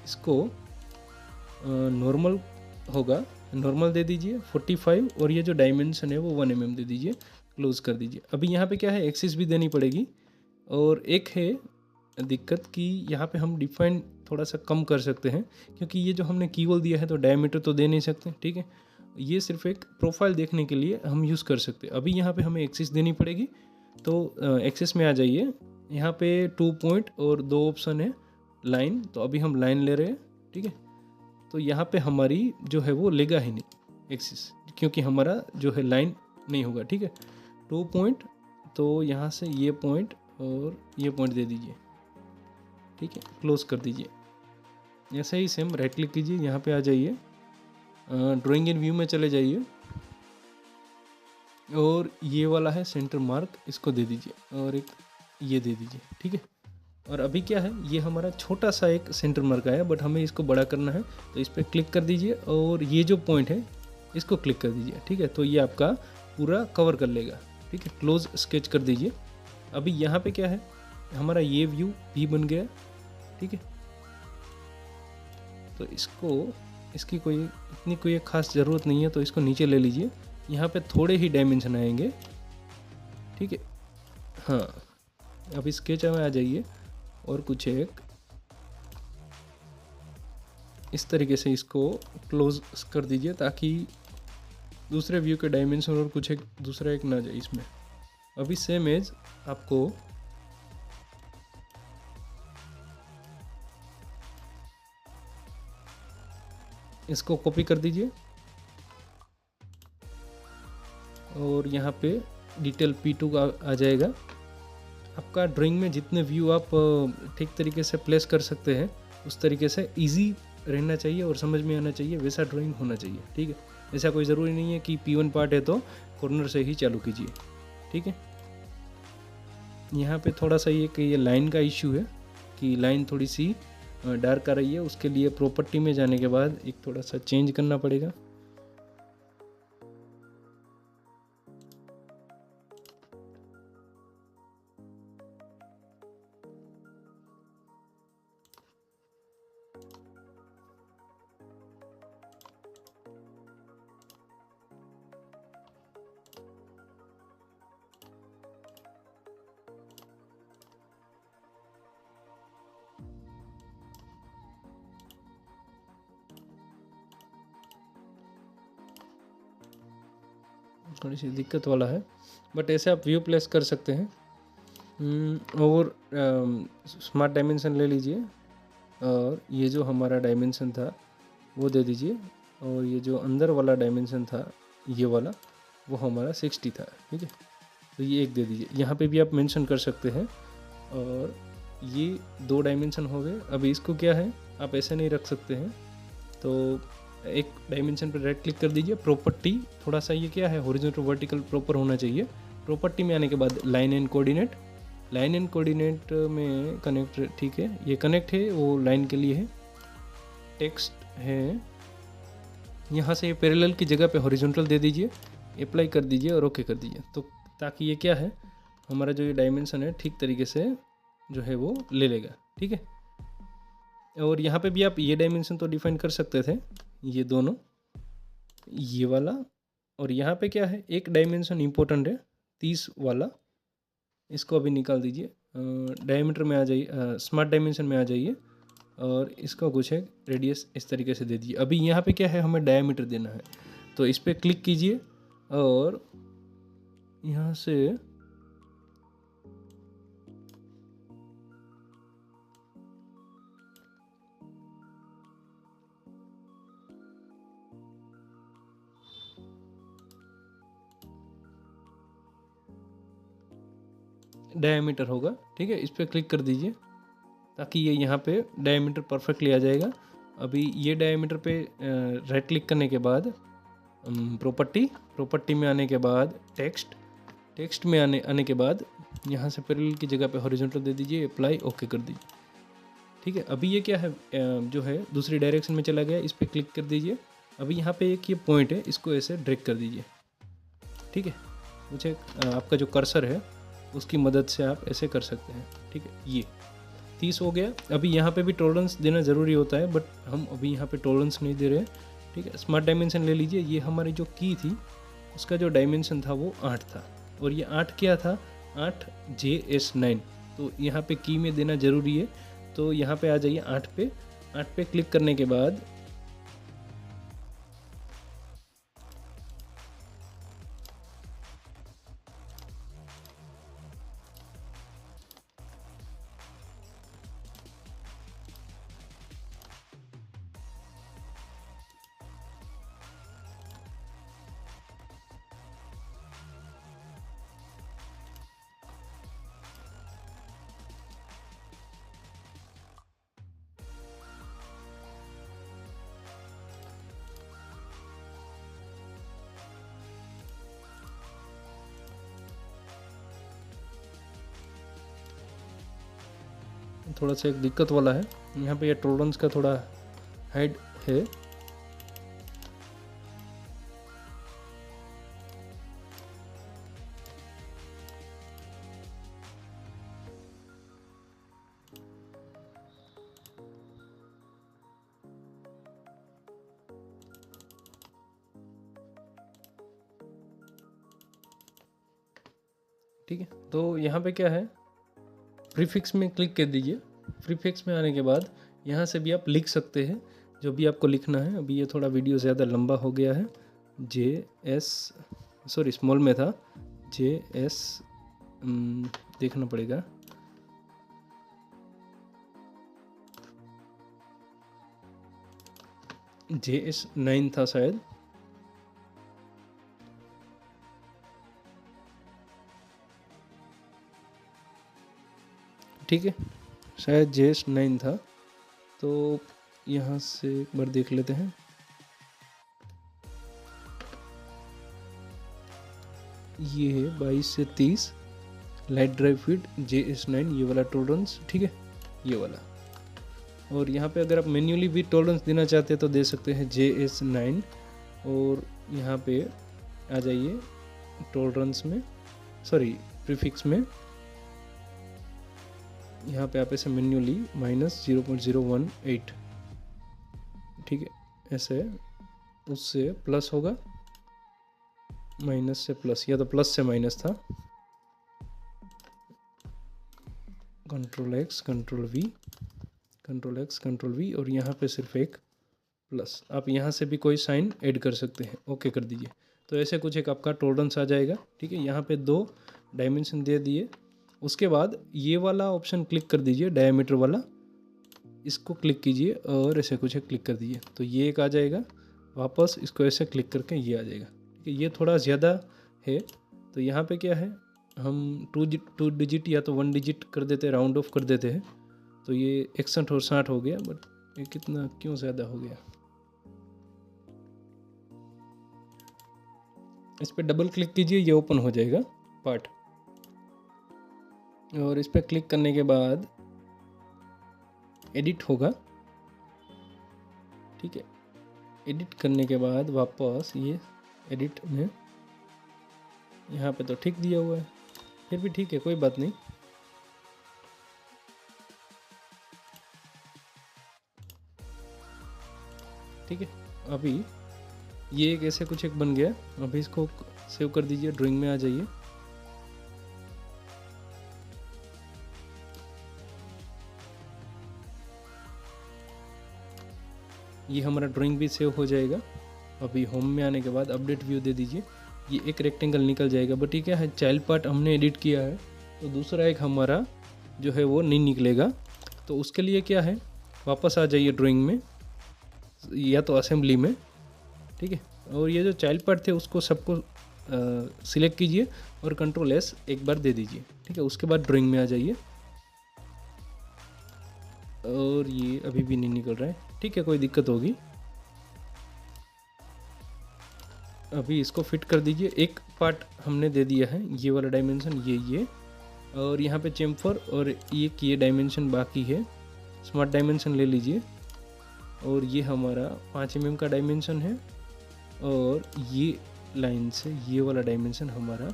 S1: इसको नॉर्मल होगा, नॉर्मल दे दीजिए 45 और ये जो डायमेंशन है वो 1 mm दे दीजिए, क्लोज कर दीजिए। अभी यहाँ पे क्या है, एक्सिस भी देनी पड़ेगी। और एक है दिक्कत कि यहाँ पे हम डिफाइन थोड़ा सा कम कर सकते हैं, क्योंकि ये जो हमने कीबोर्ड दिया है तो डायमीटर तो दे नहीं सकते, ठीक है। ये सिर्फ एक प्रोफाइल देखने के लिए हम यूज़ कर सकते हैं। अभी यहाँ पे हमें एक्सिस देनी पड़ेगी, तो एक्सिस में आ जाइए। यहाँ पे 2 पॉइंट और 2 ऑप्शन है लाइन, तो अभी हम लाइन ले रहे हैं, ठीक है। तो यहाँ पे हमारी जो है वो लेगा ही नहीं एक्सिस, क्योंकि हमारा जो है लाइन नहीं होगा, ठीक है। 2 पॉइंट, तो यहाँ से ये पॉइंट और ये पॉइंट दे दीजिए, ठीक है, क्लोज कर दीजिए। ऐसा ही सेम राइट क्लिक कीजिए, यहाँ पे आ जाइए, ड्राइंग इन व्यू में चले जाइए और ये वाला है सेंटर मार्क, इसको दे दीजिए और एक ये दे दीजिए, ठीक है। और अभी क्या है, ये हमारा छोटा सा एक सेंटर मार्क आया, बट हमें इसको बड़ा करना है, तो इस पर क्लिक कर दीजिए और ये जो पॉइंट है इसको क्लिक कर दीजिए, ठीक है। तो ये आपका पूरा कवर कर लेगा, ठीक है। क्लोज स्केच कर दीजिए। अभी यहाँ पे क्या है, हमारा ये व्यू भी बन गया, ठीक है। तो इसकी कोई खास ज़रूरत नहीं है, तो इसको नीचे ले लीजिए। यहाँ पे थोड़े ही डायमेंशन आएंगे, ठीक है। हाँ, अभी स्केच में आ जाइए और कुछ एक इस तरीके से इसको क्लोज कर दीजिए, ताकि दूसरे व्यू के डायमेंशन और कुछ एक दूसरा एक ना जाए इसमें। अभी सेम एज आपको इसको कॉपी कर दीजिए और यहाँ पे डिटेल P2 का आ जाएगा। आपका ड्राइंग में जितने व्यू आप ठीक तरीके से प्लेस कर सकते हैं, उस तरीके से इजी रहना चाहिए और समझ में आना चाहिए, वैसा ड्राइंग होना चाहिए, ठीक है। ऐसा कोई ज़रूरी नहीं है कि P1 पार्ट है तो कॉर्नर से ही चालू कीजिए, ठीक है। यहाँ पे थोड़ा सा ये लाइन का इश्यू है कि लाइन थोड़ी सी डार्क आ रही है, उसके लिए प्रॉपर्टी में जाने के बाद एक थोड़ा सा चेंज करना पड़ेगा। थोड़ी सी दिक्कत वाला है, बट ऐसे आप व्यू प्लेस कर सकते हैं। और स्मार्ट डायमेंशन ले लीजिए और ये जो हमारा डायमेंशन था वो दे दीजिए, और ये जो अंदर वाला डायमेंशन था ये वाला, वो हमारा 60 था, ठीक है। तो ये एक दे दीजिए, यहाँ पे भी आप मेंशन कर सकते हैं। और ये 2 डायमेंशन हो गए। अभी इसको क्या है, आप ऐसे नहीं रख सकते हैं, तो एक डायमेंशन पर राइट क्लिक कर दीजिए, प्रॉपर्टी, थोड़ा सा ये क्या है, हॉरिजॉन्टल वर्टिकल प्रॉपर होना चाहिए। प्रॉपर्टी में आने के बाद line and coordinate, line and coordinate में कनेक्ट, ठीक है, ये कनेक्ट है, वो लाइन के लिए है। टेक्स्ट है, यहाँ से ये पैरेलल की जगह पे हॉरिजॉन्टल दे दीजिए, अप्लाई कर दीजिए और ओके कर दीजिए, तो ताकि ये क्या है, हमारा जो ये डायमेंशन है ठीक तरीके से जो है वो ले लेगा, ठीक है। और यहाँ पे भी आप ये डायमेंशन तो डिफाइन कर सकते थे, ये दोनों, ये वाला, और यहाँ पे क्या है, एक डायमेंशन इम्पोर्टेंट है 30 वाला, इसको अभी निकाल दीजिए। डायमीटर में आ जाइए, स्मार्ट डायमेंशन में आ जाइए और इसको कुछ है रेडियस इस तरीके से दे दीजिए। अभी यहाँ पे क्या है, हमें डायमीटर देना है, तो इस पर क्लिक कीजिए और यहाँ से डायमीटर होगा, ठीक है, इस पर क्लिक कर दीजिए ताकि ये यहाँ पे डायमीटर परफेक्टली आ जाएगा। अभी ये डायमीटर पे राइट क्लिक करने के बाद प्रॉपर्टी में आने के बाद टेक्स्ट में आने के बाद यहाँ से पैरेलल की जगह पे हॉरिजॉन्टल दे दीजिए, अप्लाई ओके कर दीजिए, ठीक है। अभी ये क्या है, जो है दूसरी डायरेक्शन में चला गया, इस पर क्लिक कर दीजिए। अभी यहाँ पे एक ये पॉइंट है, इसको ऐसे ड्रैग कर दीजिए, ठीक है। मुझे आपका जो कर्सर है उसकी मदद से आप ऐसे कर सकते हैं, ठीक है। ये 30 हो गया। अभी यहाँ पे भी टॉलरेंस देना ज़रूरी होता है, बट हम अभी यहाँ पे टॉलरेंस नहीं दे रहे हैं, ठीक है। स्मार्ट डायमेंशन ले लीजिए। ये हमारी जो की थी उसका जो डायमेंशन था वो 8 था, और ये 8 क्या था, 8JS9। तो यहाँ पे की में देना ज़रूरी है। तो यहाँ पे आ जाइए 8 पे। 8 पे क्लिक करने के बाद थोड़ा सा एक दिक्कत वाला है, यहाँ पे ये टॉलरेंस का थोड़ा हाइड है। ठीक है, तो यहाँ पे क्या है, प्रीफिक्स में क्लिक कर दीजिए। प्रीफिक्स में आने के बाद यहाँ से भी आप लिख सकते हैं जो भी आपको लिखना है। अभी ये थोड़ा वीडियो ज़्यादा लंबा हो गया है। स्मॉल में था, JS देखना पड़ेगा। JS9 था शायद। ठीक है, शायद JS9 था। तो यहाँ से एक बार देख लेते हैं। ये है 22 से 30 लाइट ड्राइव फीड JS9, ये वाला टॉलरेंस, ठीक है, ये वाला। और यहाँ पे अगर आप मैन्युअली भी टॉलरेंस देना चाहते हैं तो दे सकते हैं JS9। और यहाँ पे आ जाइए टॉलरेंस में, सॉरी प्रीफिक्स में। यहाँ पे आप ऐसे मैन्युअली -0.018, ठीक है, ऐसे उससे प्लस होगा, माइनस से प्लस, या तो प्लस से माइनस था। Ctrl+X Ctrl+V, Ctrl+X Ctrl+V, और यहाँ पे सिर्फ एक प्लस। आप यहाँ से भी कोई साइन ऐड कर सकते हैं, ओके कर दीजिए। तो ऐसे कुछ एक आपका टॉलरेंस आ जाएगा, ठीक है। यहाँ पे 2 डायमेंशन दे दिए। उसके बाद ये वाला ऑप्शन क्लिक कर दीजिए, डायमीटर वाला, इसको क्लिक कीजिए और ऐसे कुछ क्लिक कर दीजिए, तो ये एक आ जाएगा। वापस इसको ऐसे क्लिक करके ये आ जाएगा, ठीक है। ये थोड़ा ज़्यादा है, तो यहाँ पे क्या है, हम 2 डिजिट या तो 1 डिजिट कर देते हैं, राउंड ऑफ कर देते हैं। तो ये 61 और 60 हो गया, बट ये कितना क्यों ज़्यादा हो गया। इस पर डबल क्लिक कीजिए, ये ओपन हो जाएगा पार्ट। और इस पर क्लिक करने के बाद एडिट होगा, ठीक है। एडिट करने के बाद वापस ये एडिट में, यहाँ पे तो ठीक दिया हुआ है, फिर भी ठीक है, कोई बात नहीं। ठीक है, अभी ये एक ऐसे कुछ एक बन गया। अभी इसको सेव कर दीजिए, ड्राइंग में आ जाइए। ये हमारा ड्राइंग भी सेव हो जाएगा। अभी होम में आने के बाद अपडेट व्यू दे दीजिए, ये एक रेक्टेंगल निकल जाएगा। बट ये क्या है, चाइल्ड पार्ट हमने एडिट किया है, तो दूसरा एक हमारा जो है वो नहीं निकलेगा। तो उसके लिए क्या है, वापस आ जाइए ड्राइंग में या तो असेंबली में, ठीक है। और ये जो चाइल्ड पार्ट थे उसको सबको सिलेक्ट कीजिए और Ctrl+S एक बार दे दीजिए, ठीक है। उसके बाद ड्राइंग में आ जाइए, और ये अभी भी नहीं निकल रहा है, ठीक है, कोई दिक्कत होगी। अभी इसको फिट कर दीजिए। एक पार्ट हमने दे दिया है, ये वाला डायमेंशन, ये और यहाँ पे चेम्फर, और ये डायमेंशन बाकी है। स्मार्ट डायमेंशन ले लीजिए, और ये हमारा 5 mm का डायमेंशन है, और ये लाइन से ये वाला डायमेंशन हमारा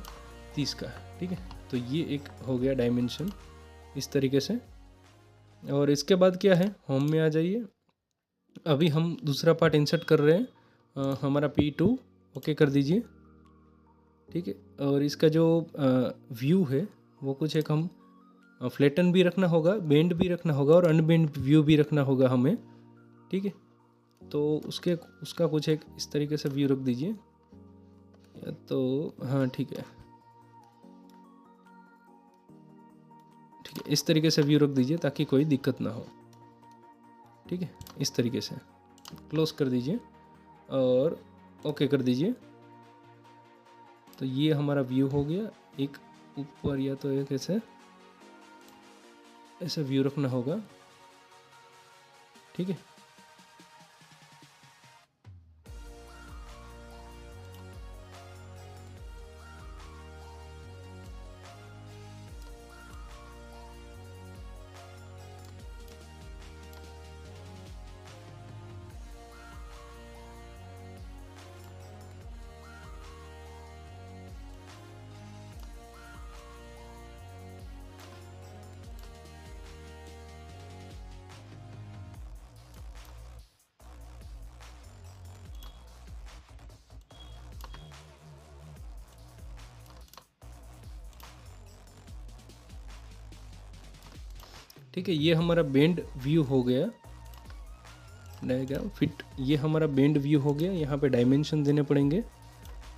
S1: 30 का है, ठीक है। तो ये एक हो गया डायमेंशन इस तरीके से। और इसके बाद क्या है, होम में आ जाइए। अभी हम दूसरा पार्ट इंसर्ट कर रहे हैं, हमारा P2 ओके कर दीजिए। ठीक है, और इसका जो व्यू है वो कुछ एक हम फ्लैटन भी रखना होगा, बेंड भी रखना होगा और अनबेंड व्यू भी रखना होगा हमें। ठीक है, तो उसका कुछ एक इस तरीके से व्यू रख दीजिए, या तो हाँ ठीक है, ठीक है, इस तरीके से व्यू रख दीजिए ताकि कोई दिक्कत ना हो। ठीक है, इस तरीके से क्लोज कर दीजिए और ओके कर दीजिए। तो ये हमारा व्यू हो गया, एक ऊपर या तो एक ऐसे ऐसा व्यू रखना होगा। ठीक है, ठीक है, ये हमारा बेंड व्यू हो गया डायग्राम फिट। ये हमारा बेंड व्यू हो गया, यहाँ पे डायमेंशन देने पड़ेंगे।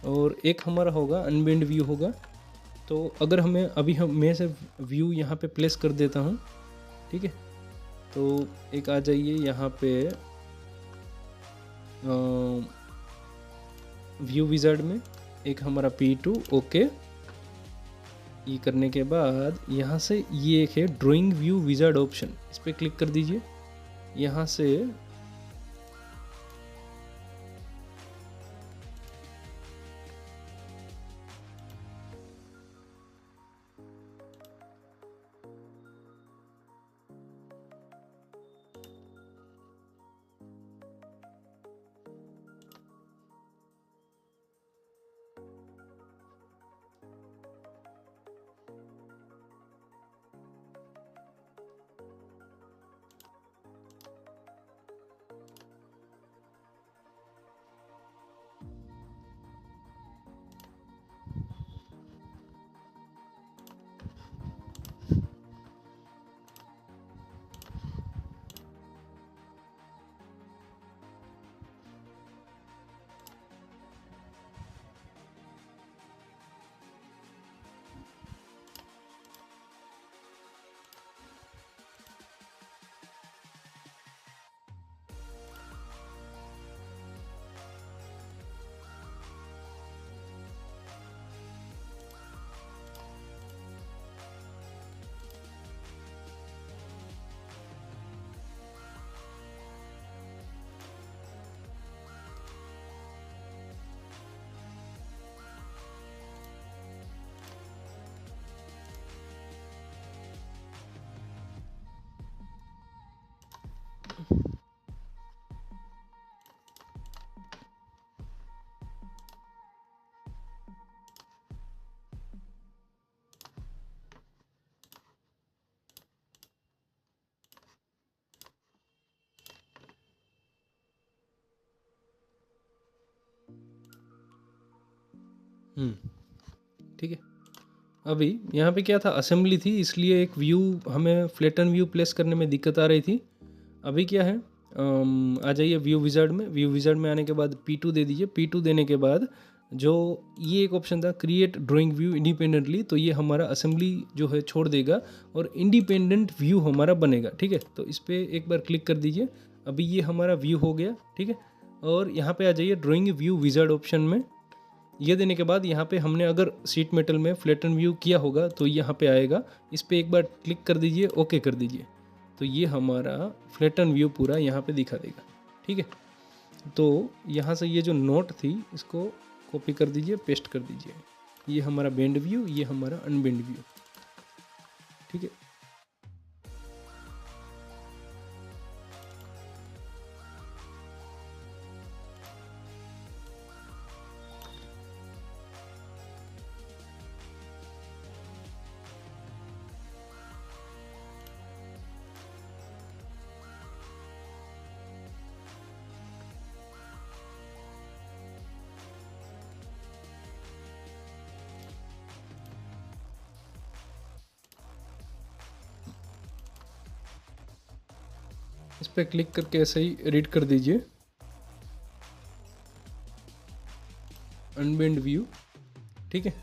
S1: और एक हमारा होगा अनबेंड व्यू होगा। तो अगर हमें अभी मैं से व्यू यहाँ पे प्लेस कर देता हूँ। ठीक है, तो एक आ जाइए यहाँ पे व्यू विजार्ड में, एक हमारा P2 ओके। ये करने के बाद यहाँ से ये एक है ड्राइंग व्यू विजार्ड ऑप्शन, इस पर क्लिक कर दीजिए। यहाँ से ठीक है, अभी यहाँ पे क्या था, असेंबली थी, इसलिए एक व्यू हमें फ्लैटन व्यू प्लेस करने में दिक्कत आ रही थी। अभी क्या है, आ जाइए व्यू विजार्ड में। व्यू विजार्ड में आने के बाद P2 दे दीजिए। P2 देने के बाद जो ये एक ऑप्शन था क्रिएट ड्राइंग व्यू इंडिपेंडेंटली, तो ये हमारा असेंबली जो है छोड़ देगा और इंडिपेंडेंट व्यू हमारा बनेगा। ठीक है, तो इस पर एक बार क्लिक कर दीजिए। अभी ये हमारा व्यू हो गया। ठीक है, और यहाँ पे आ जाइए ड्राइंग व्यू विजार्ड ऑप्शन में। ये देने के बाद यहाँ पे हमने अगर शीट मेटल में फ्लैटन व्यू किया होगा तो यहाँ पे आएगा, इस पर एक बार क्लिक कर दीजिए, ओके कर दीजिए। तो ये हमारा फ्लैटन व्यू पूरा यहाँ पे दिखा देगा। ठीक है, तो यहाँ से ये जो नोट थी इसको कॉपी कर दीजिए, पेस्ट कर दीजिए। ये हमारा बेंड व्यू, ये हमारा अनबेंड व्यू। ठीक है, इस पर क्लिक करके ऐसे ही एडिट कर दीजिए, अनबेंड व्यू। ठीक है,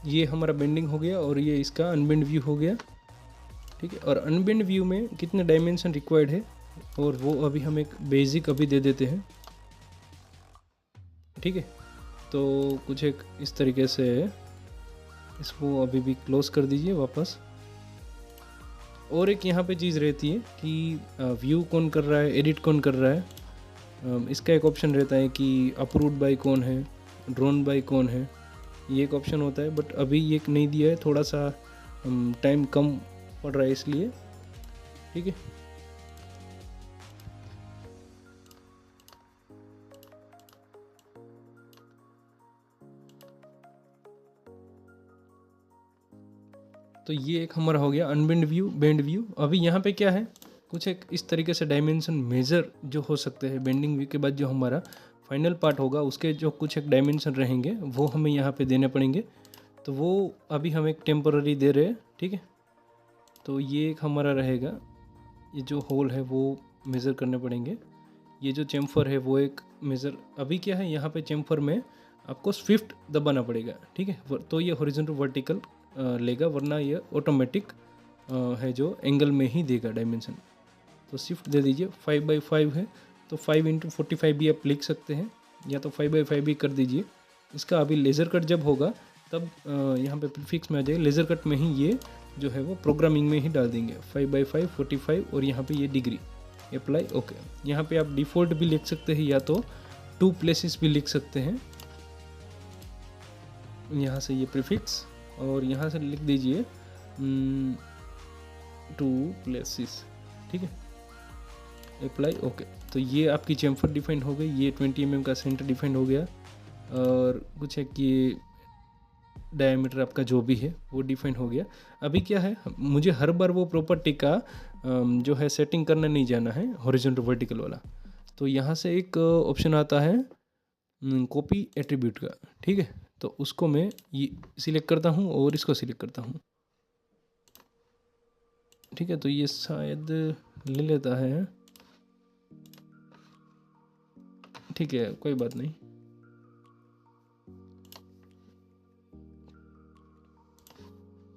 S1: ये हमारा बेंडिंग हो गया और ये इसका अनबेंड व्यू हो गया। ठीक है, और अनबेंड व्यू में कितने डायमेंशन रिक्वायर्ड है और वो अभी हम एक बेसिक अभी दे देते हैं। ठीक है, तो कुछ एक इस तरीके से इसको अभी भी क्लोज कर दीजिए वापस। और एक यहाँ पे चीज़ रहती है कि व्यू कौन कर रहा है, एडिट कौन कर रहा है। इसका एक ऑप्शन रहता है कि अप्रूव्ड बाय कौन है, ड्रोन बाय कौन है, ये एक ऑप्शन होता है। बट अभी ये नहीं दिया है, थोड़ा सा टाइम कम पड़ रहा है इसलिए। ठीक है, तो ये एक हमारा हो गया अनबेंड व्यू, बेंड व्यू। अभी यहाँ पे क्या है, कुछ एक इस तरीके से डायमेंशन मेजर जो हो सकते हैं बेंडिंग व्यू के बाद, जो हमारा फाइनल पार्ट होगा उसके जो कुछ एक डायमेंशन रहेंगे वो हमें यहाँ पे देने पड़ेंगे। तो वो अभी हम एक टेम्पररी दे रहे हैं। ठीक है, तो ये एक हमारा रहेगा, ये जो होल है वो मेज़र करने पड़ेंगे। ये जो चैम्फर है वो एक मेज़र, अभी क्या है यहाँ पे चैम्फर में आपको स्विफ्ट दबाना पड़ेगा। ठीक है, तो ये हॉरिजॉन्टल वर्टिकल लेगा, वरना ये ऑटोमेटिक है जो एंगल में ही देगा डायमेंशन। तो शिफ्ट दे दीजिए, 5x5 है तो 5x45 भी आप लिख सकते हैं, या तो 5x5 भी कर दीजिए। इसका अभी लेज़र कट जब होगा तब यहाँ पे प्रीफिक्स में आ जाएगा, लेज़र कट में ही ये जो है वो प्रोग्रामिंग में ही डाल देंगे 5x5 45 और यहाँ पे ये डिग्री अप्लाई। ओके, यहाँ पे आप डिफ़ॉल्ट भी लिख सकते हैं या तो 2 प्लेसेस भी लिख सकते हैं। यहाँ से ये प्रीफिक्स और यहाँ से लिख दीजिए 2 प्लेसेस। ठीक है, अप्लाई। ओके, तो ये आपकी चैम्फर डिफाइन हो गई, ये 20 mm का सेंटर डिफाइन हो गया, और कुछ है कि डायमीटर आपका जो भी है वो डिफाइन हो गया। अभी क्या है, मुझे हर बार वो प्रॉपर्टी का जो है सेटिंग करने नहीं जाना है हॉरिजॉन्टल वर्टिकल वाला। तो यहाँ से एक ऑप्शन आता है कॉपी एट्रीब्यूट का। ठीक है, तो उसको मैं ये सिलेक्ट करता हूँ और इसको सिलेक्ट करता हूँ। ठीक है, तो ये शायद ले लेता है। ठीक है, कोई बात नहीं।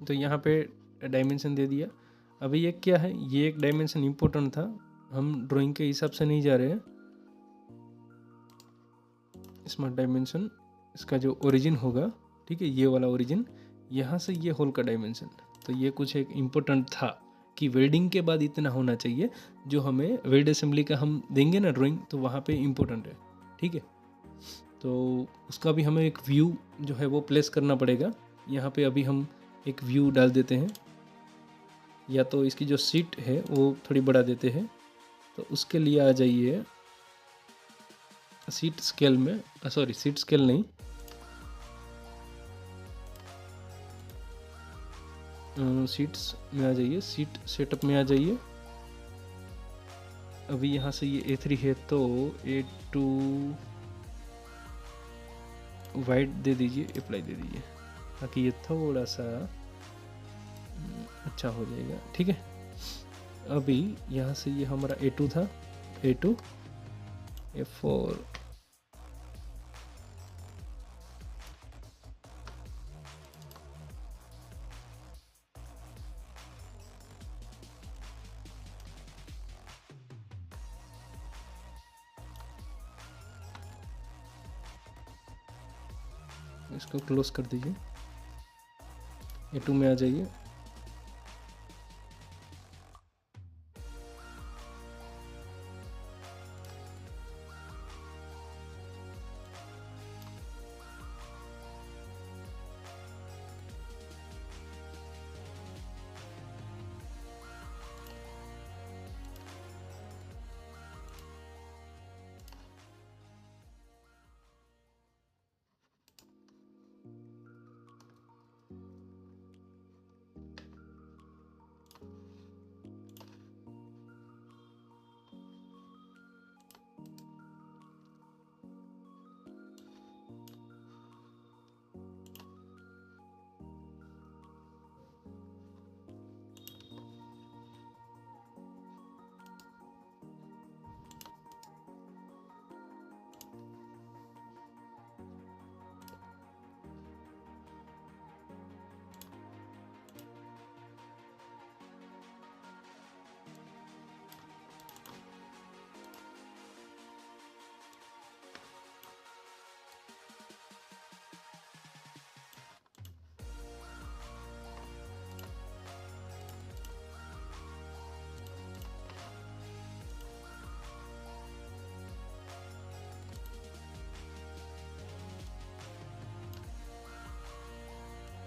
S1: तो यहाँ पे डायमेंशन दे दिया। अभी ये क्या है, ये एक डायमेंशन इम्पोर्टेंट था, हम ड्राइंग के हिसाब से नहीं जा रहे हैं। स्मार्ट डायमेंशन, इसका जो ओरिजिन होगा, ठीक है, ये वाला ओरिजिन, यहाँ से ये होल का डायमेंशन। तो ये कुछ एक इम्पोर्टेंट था कि वेल्डिंग के बाद इतना होना चाहिए, जो हमें वेल्ड असेंबली का हम देंगे ना ड्राइंग, तो वहाँ पे इम्पोर्टेंट है। ठीक है, तो उसका भी हमें एक व्यू जो है वो प्लेस करना पड़ेगा। यहाँ पे अभी हम एक व्यू डाल देते हैं, या तो इसकी जो सीट है वो थोड़ी बढ़ा देते हैं। तो उसके लिए आ जाइए सीट स्केल में, सॉरी सीट स्केल नहीं, सीट्स में आ जाइए, सीट सेटअप में आ जाइए। अभी यहाँ से ये A3 है तो A2 वाइड दे दीजिए, अप्लाई दे दीजिए, ताकि ये थोड़ा सा अच्छा हो जाएगा। ठीक है, अभी यहाँ से ये हमारा A2 था, A2 A4 इसको क्लोज कर दीजिए, A2 में आ जाइए।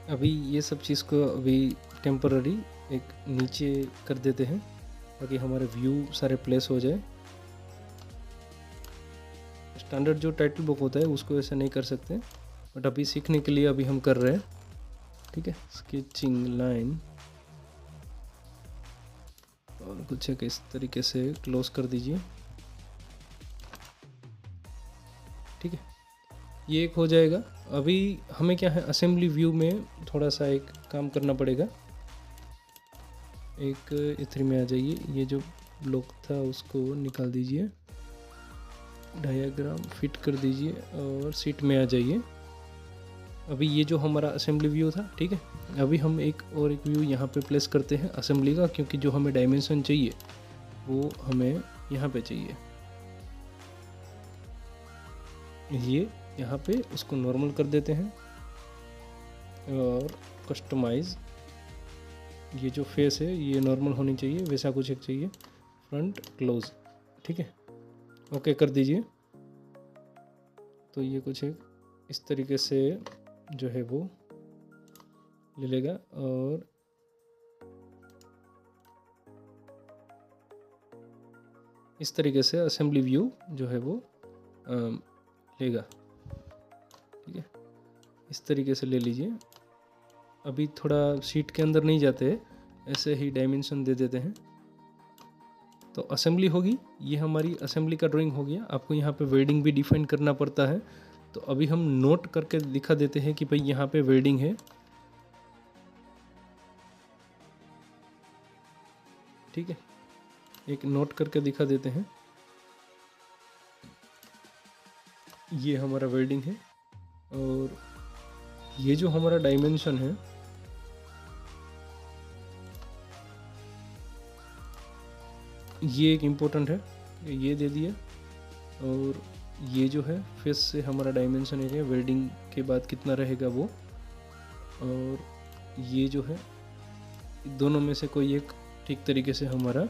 S1: अभी ये सब चीज़ को अभी टेम्पररी एक नीचे कर देते हैं ताकि हमारे व्यू सारे प्लेस हो जाए। स्टैंडर्ड जो टाइटल बुक होता है उसको ऐसे नहीं कर सकते, बट अभी सीखने के लिए अभी हम कर रहे हैं। ठीक है, स्केचिंग लाइन और कुछ एक इस तरीके से क्लोज कर दीजिए। ठीक है, ये एक हो जाएगा। अभी हमें क्या है, असेंबली व्यू में थोड़ा सा एक काम करना पड़ेगा। एक E3 में आ जाइए, ये जो ब्लॉक था उसको निकाल दीजिए, डायग्राम फिट कर दीजिए और सीट में आ जाइए। अभी ये जो हमारा असेंबली व्यू था, ठीक है, अभी हम एक व्यू यहाँ पे प्लेस करते हैं असेंबली का, क्योंकि जो हमें डायमेंशन चाहिए वो हमें यहाँ पे चाहिए। ये यहाँ पे उसको नॉर्मल कर देते हैं और कस्टमाइज, ये जो फेस है ये नॉर्मल होनी चाहिए, वैसा कुछ एक चाहिए, फ्रंट क्लोज। ठीक है, ओके कर दीजिए। तो ये कुछ एक इस तरीके से जो है वो ले लेगा और इस तरीके से असेंबली व्यू जो है वो लेगा। ठीक है, इस तरीके से ले लीजिए। अभी थोड़ा शीट के अंदर नहीं जाते, ऐसे ही डायमेंशन दे देते हैं। तो असेंबली होगी, ये हमारी असेंबली का ड्राइंग हो गया। आपको यहाँ पे वेल्डिंग भी डिफाइन करना पड़ता है, तो अभी हम नोट करके दिखा देते हैं कि भाई यहाँ पे वेल्डिंग है। ठीक है, एक नोट करके दिखा देते हैं, ये हमारा वेल्डिंग है। और ये जो हमारा डायमेंशन है, ये एक इम्पोर्टेंट है, ये दे दिया। और ये जो है फेस से हमारा डायमेंशन है वेल्डिंग के बाद कितना रहेगा वो। और ये जो है दोनों में से कोई एक ठीक तरीके से हमारा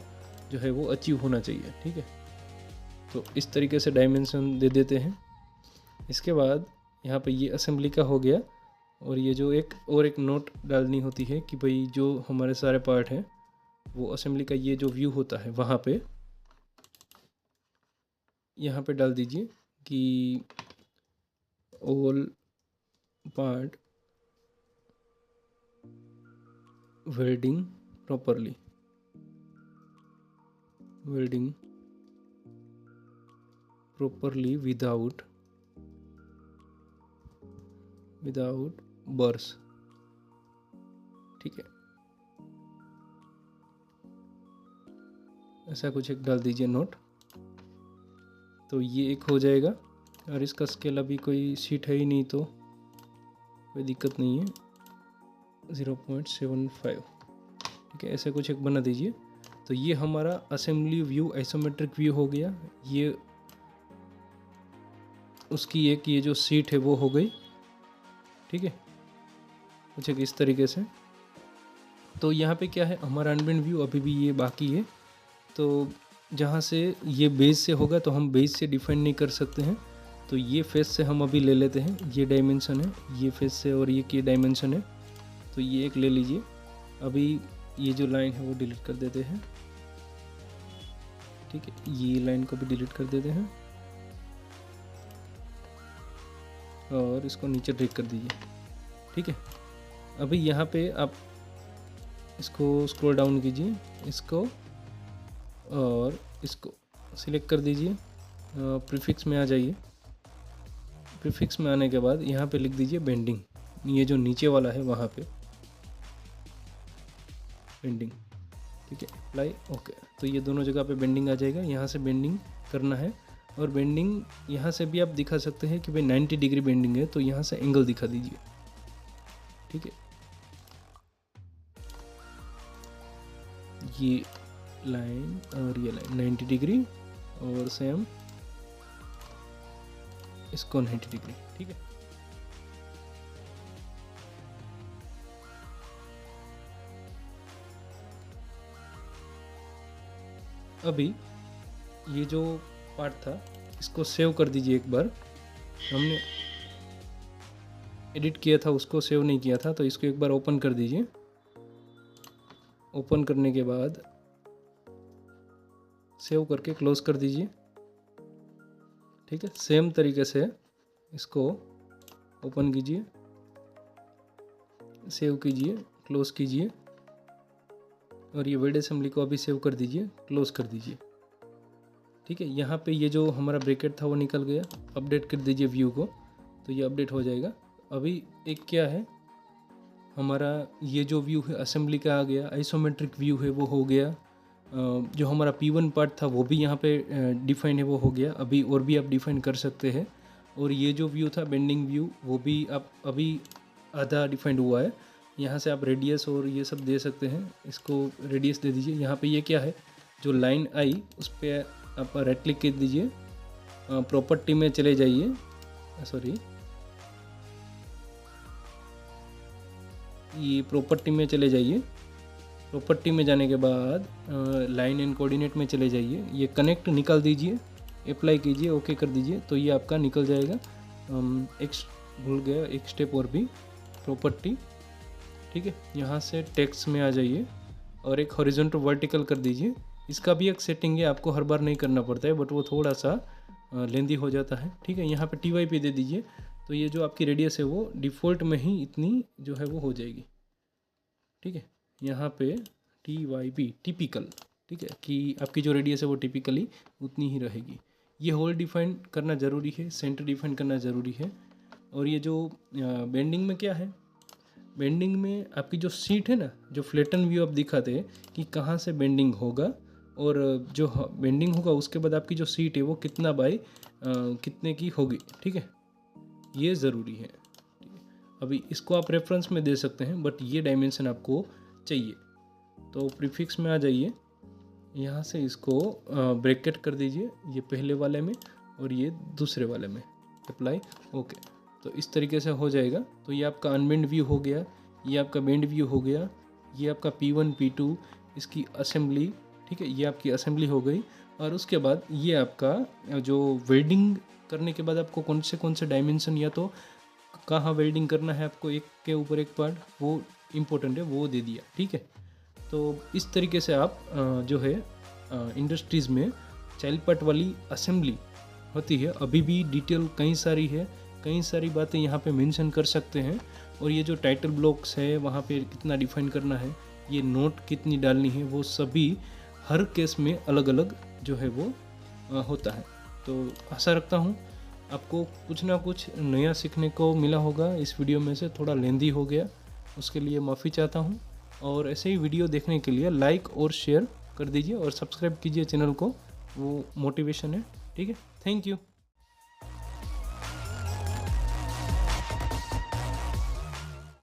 S1: जो है वो अचीव होना चाहिए। ठीक है, तो इस तरीके से डायमेंशन दे देते हैं। इसके बाद यहाँ पे ये असेंबली का हो गया। और ये जो एक नोट डालनी होती है कि भाई जो हमारे सारे पार्ट हैं वो असेंबली का ये जो व्यू होता है वहाँ पे यहाँ पे डाल दीजिए कि all part welding properly, welding properly without burrs. ठीक है, ऐसा कुछ एक डाल दीजिए नोट। तो ये एक हो जाएगा। और इसका स्केल अभी कोई शीट है ही नहीं तो कोई दिक्कत नहीं है, 0.75। ठीक है, ऐसे कुछ एक बना दीजिए। तो ये हमारा असेंबली व्यू आइसोमेट्रिक व्यू हो गया। ये उसकी एक ये जो सीट है वो हो गई। ठीक है, कुछ एक इस तरीके से। तो यहाँ पे क्या है, हमारा अनबेंड व्यू अभी भी ये बाकी है। तो जहाँ से ये बेस से होगा तो हम बेस से डिफाइन नहीं कर सकते हैं, तो ये फेस से हम अभी ले लेते हैं। ये डायमेंशन है, ये फेस से, और ये डायमेंशन है, तो ये एक ले लीजिए। अभी ये जो लाइन है वो डिलीट कर देते हैं। ठीक है, ये लाइन को भी डिलीट कर देते हैं और इसको नीचे ड्रैग कर दीजिए। ठीक है, अभी यहाँ पे आप इसको स्क्रॉल डाउन कीजिए, इसको और इसको सिलेक्ट कर दीजिए। प्रीफिक्स में आ जाइए। प्रीफिक्स में आने के बाद यहाँ पे लिख दीजिए बेंडिंग, ये जो नीचे वाला है वहाँ पे बेंडिंग। ठीक है, अप्लाई, ओके। तो ये दोनों जगह पे बेंडिंग आ जाएगा। यहाँ से बेंडिंग करना है, और बेंडिंग यहाँ से भी आप दिखा सकते हैं कि भाई 90 डिग्री बेंडिंग है, तो यहाँ से एंगल दिखा दीजिए। ठीक है, ये लाइन और ये लाइन 90 डिग्री, और सेम इसको 90 डिग्री। ठीक है, अभी ये जो पार्ट था इसको सेव कर दीजिए एक बार। हमने एडिट किया था उसको सेव नहीं किया था, तो इसको एक बार ओपन कर दीजिए। ओपन करने के बाद सेव करके क्लोज़ कर दीजिए। ठीक है, सेम तरीके से इसको ओपन कीजिए, सेव कीजिए, क्लोज़ कीजिए और ये वर्ड असेंबली को अभी सेव कर दीजिए, क्लोज़ कर दीजिए। ठीक है, यहाँ पे ये जो हमारा ब्रैकेट था वो निकल गया। अपडेट कर दीजिए व्यू को, तो ये अपडेट हो जाएगा। अभी एक क्या है, हमारा ये जो व्यू है असेंबली का आ गया, आइसोमेट्रिक व्यू है वो हो गया, जो हमारा P1 पार्ट था वो भी यहाँ पे डिफाइन है वो हो गया। अभी और भी आप डिफाइन कर सकते हैं। और ये जो व्यू था बेंडिंग व्यू, वो भी आप अभी आधा डिफाइंड हुआ है। यहाँ से आप रेडियस और ये सब दे सकते हैं। इसको रेडियस दे दीजिए। यहाँ पे ये क्या है, जो लाइन आई उस पर आप राइट क्लिक कर दीजिए, प्रॉपर्टी में चले जाइए, सॉरी ये प्रॉपर्टी में चले जाइए। प्रॉपर्टी में जाने के बाद लाइन एंड कोऑर्डिनेट में चले जाइए, ये कनेक्ट निकाल दीजिए, अप्लाई कीजिए, ओके कर दीजिए, तो ये आपका निकल जाएगा। एक भूल गया एक स्टेप और भी, प्रॉपर्टी। ठीक है, यहाँ से टेक्स्ट में आ जाइए और एक हॉरिजॉन्टल वर्टिकल कर दीजिए। इसका भी एक सेटिंग है, आपको हर बार नहीं करना पड़ता है, बट वो थोड़ा सा लेंदी हो जाता है। ठीक है, यहाँ पे TYP दे दीजिए, तो ये जो आपकी रेडियस है वो डिफ़ॉल्ट में ही इतनी जो है वो हो जाएगी। ठीक है, यहाँ पे TYP टिपिकल, ठीक है, कि आपकी जो रेडियस है वो टिपिकली उतनी ही रहेगी। ये होल डिफाइन करना ज़रूरी है, सेंटर डिफाइन करना ज़रूरी है। और ये जो बेंडिंग में क्या है, बेंडिंग में आपकी जो सीट है ना, जो फ्लैटन व्यू आप दिखाते हैं कि कहाँ से बेंडिंग होगा, और जो बेंडिंग होगा उसके बाद आपकी जो सीट है वो कितना बाई कितने की होगी। ठीक है, ये ज़रूरी है। अभी इसको आप रेफरेंस में दे सकते हैं, बट ये डायमेंशन आपको चाहिए। तो प्रीफिक्स में आ जाइए, यहाँ से इसको ब्रैकेट कर दीजिए, ये पहले वाले में और ये दूसरे वाले में, अप्लाई, ओके। तो इस तरीके से हो जाएगा। तो ये आपका अनबेंड व्यू हो गया, ये आपका बेंड व्यू हो गया, ये आपका P1 P2 इसकी असेंबली। ठीक है, ये आपकी असेंबली हो गई। और उसके बाद ये आपका जो वेल्डिंग करने के बाद आपको कौन से डायमेंशन या तो कहाँ वेल्डिंग करना है आपको एक के ऊपर एक पार्ट, वो इम्पोर्टेंट है, वो दे दिया। ठीक है, तो इस तरीके से आप जो है इंडस्ट्रीज़ में चाइल्ड पार्ट वाली असेंबली होती है। अभी भी डिटेल कई सारी है, कई सारी बातें यहाँ पे मेंशन कर सकते हैं। और ये जो टाइटल ब्लॉक्स है वहाँ पे कितना डिफाइन करना है, ये नोट कितनी डालनी है, वो सभी हर केस में अलग अलग जो है वो होता है। तो आशा रखता हूँ आपको कुछ ना कुछ नया सीखने को मिला होगा। इस वीडियो में से थोड़ा लेंदी हो गया, उसके लिए माफ़ी चाहता हूँ। और ऐसे ही वीडियो देखने के लिए लाइक और शेयर कर दीजिए और सब्सक्राइब कीजिए चैनल को, वो मोटिवेशन है। ठीक है, थैंक यू।